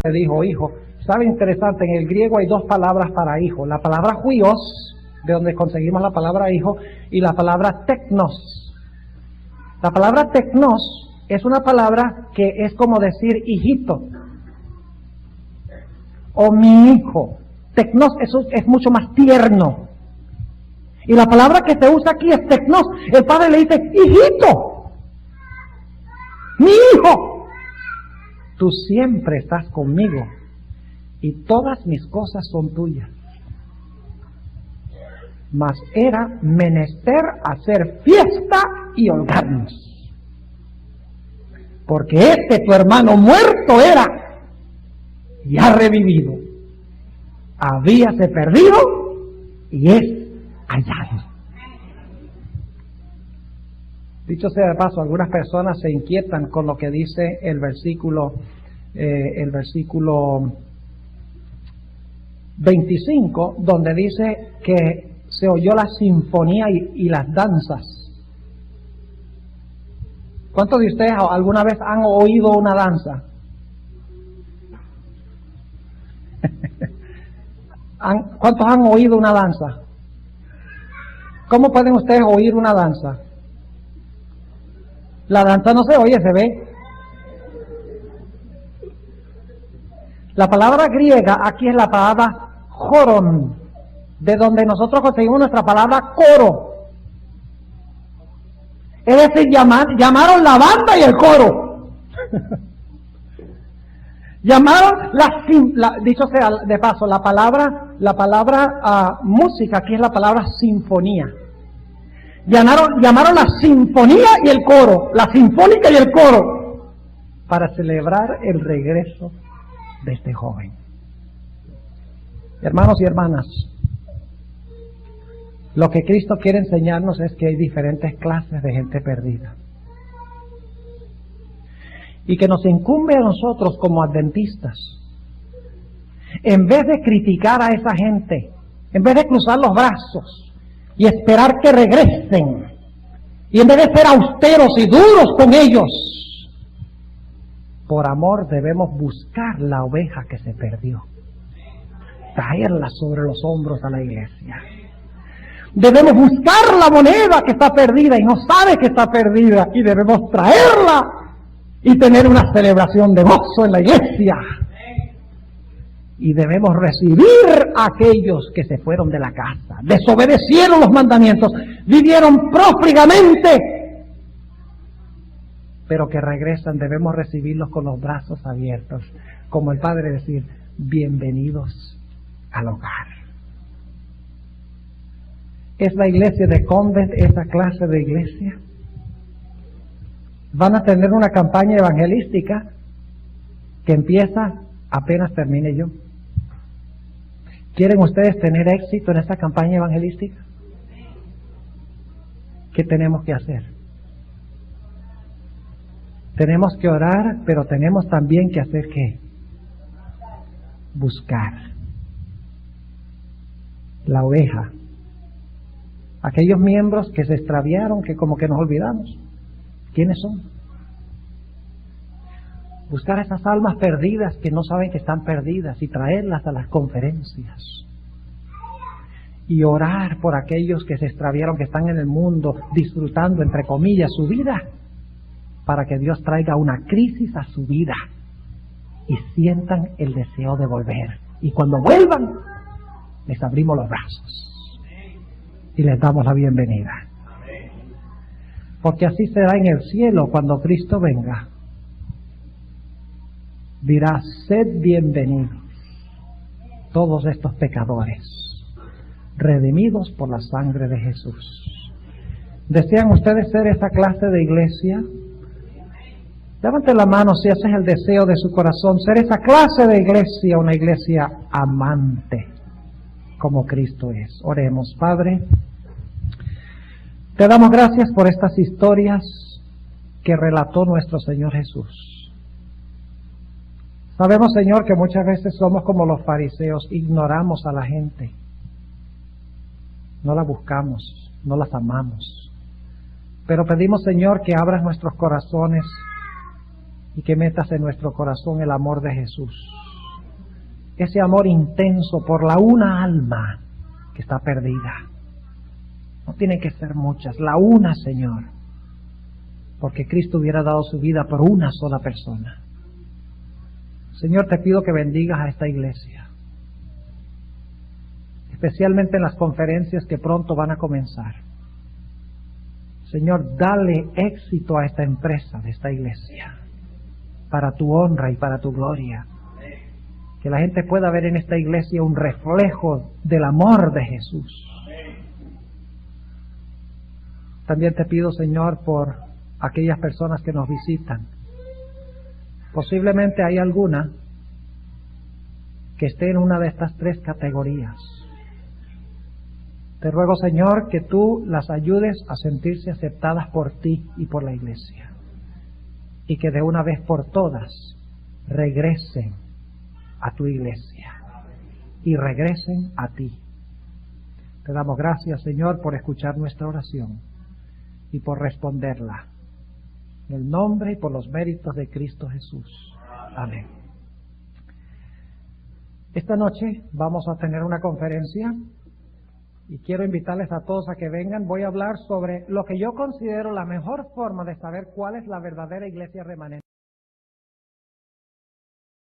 le dijo hijo. Sabe, interesante, en el griego hay dos palabras para hijo. La palabra huios, de donde conseguimos la palabra hijo, y la palabra teknos. La palabra teknos es una palabra que es como decir hijito o mi hijo. Teknos eso es mucho más tierno. Y la palabra que se usa aquí es teknos. El padre le dice, hijito, mi hijo. Tú siempre estás conmigo y todas mis cosas son tuyas. Mas era menester hacer fiesta y holgarnos. Porque tu hermano muerto era y ha revivido. Habíase perdido y es hallado. Dicho sea de paso, algunas personas se inquietan con lo que dice el versículo 25, donde dice que se oyó la sinfonía y las danzas. ¿Cuántos de ustedes alguna vez han oído una danza? ¿Cuántos han oído una danza? ¿Cómo pueden ustedes oír una danza? La danza no se oye, se ve. La palabra griega aquí es la palabra joron, de donde nosotros conseguimos nuestra palabra coro. Es decir, llamaron la banda y el coro. Llamaron dicho sea de paso, la palabra música aquí es la palabra sinfonía. Llamaron la sinfonía y el coro, la sinfónica y el coro, para celebrar el regreso de este joven. Hermanos y hermanas, lo que Cristo quiere enseñarnos es que hay diferentes clases de gente perdida. Y que nos incumbe a nosotros como adventistas, en vez de criticar a esa gente, en vez de cruzar los brazos y esperar que regresen, y en vez de ser austeros y duros con ellos, por amor debemos buscar la oveja que se perdió, traerla sobre los hombros a la iglesia. Debemos buscar la moneda que está perdida y no sabe que está perdida, y debemos traerla y tener una celebración de gozo en la iglesia. Y debemos recibir a aquellos que se fueron de la casa, desobedecieron los mandamientos, vivieron prófugamente, pero que regresan. Debemos recibirlos con los brazos abiertos, como el Padre decir, bienvenidos al hogar. ¿Es la iglesia de Convent esa clase de iglesia? Van a tener una campaña evangelística que empieza apenas termine yo. ¿Quieren ustedes tener éxito en esta campaña evangelística? ¿Qué tenemos que hacer? Tenemos que orar, pero tenemos también que hacer ¿qué? Buscar la oveja. Aquellos miembros que se extraviaron, que como que nos olvidamos. ¿Quiénes son? Buscar esas almas perdidas que no saben que están perdidas y traerlas a las conferencias. Y orar por aquellos que se extraviaron, que están en el mundo disfrutando, entre comillas, su vida, para que Dios traiga una crisis a su vida y sientan el deseo de volver. Y cuando vuelvan, les abrimos los brazos y les damos la bienvenida. Porque así será en el cielo cuando Cristo venga. Dirá: sed bienvenidos todos estos pecadores, redimidos por la sangre de Jesús. ¿Desean ustedes ser esa clase de iglesia? Levanten la mano si ese es el deseo de su corazón, ser esa clase de iglesia, una iglesia amante, como Cristo es. Oremos. Padre, te damos gracias por estas historias que relató nuestro Señor Jesús. Sabemos, Señor, que muchas veces somos como los fariseos, ignoramos a la gente, no la buscamos, no las amamos. Pero pedimos, Señor, que abras nuestros corazones y que metas en nuestro corazón el amor de Jesús. Ese amor intenso por la una alma que está perdida. No tienen que ser muchas, la una, Señor. Porque Cristo hubiera dado su vida por una sola persona. Señor, te pido que bendigas a esta iglesia. Especialmente en las conferencias que pronto van a comenzar. Señor, dale éxito a esta empresa de esta iglesia, para tu honra y para tu gloria. Que la gente pueda ver en esta iglesia un reflejo del amor de Jesús. También te pido, Señor, por aquellas personas que nos visitan. Posiblemente hay alguna que esté en una de estas tres categorías. Te ruego, Señor, que tú las ayudes a sentirse aceptadas por ti y por la iglesia. Y que de una vez por todas regresen a tu iglesia y regresen a ti. Te damos gracias, Señor, por escuchar nuestra oración y por responderla. En el nombre y por los méritos de Cristo Jesús. Amén. Esta noche vamos a tener una conferencia y quiero invitarles a todos a que vengan. Voy a hablar sobre lo que yo considero la mejor forma de saber cuál es la verdadera iglesia remanente.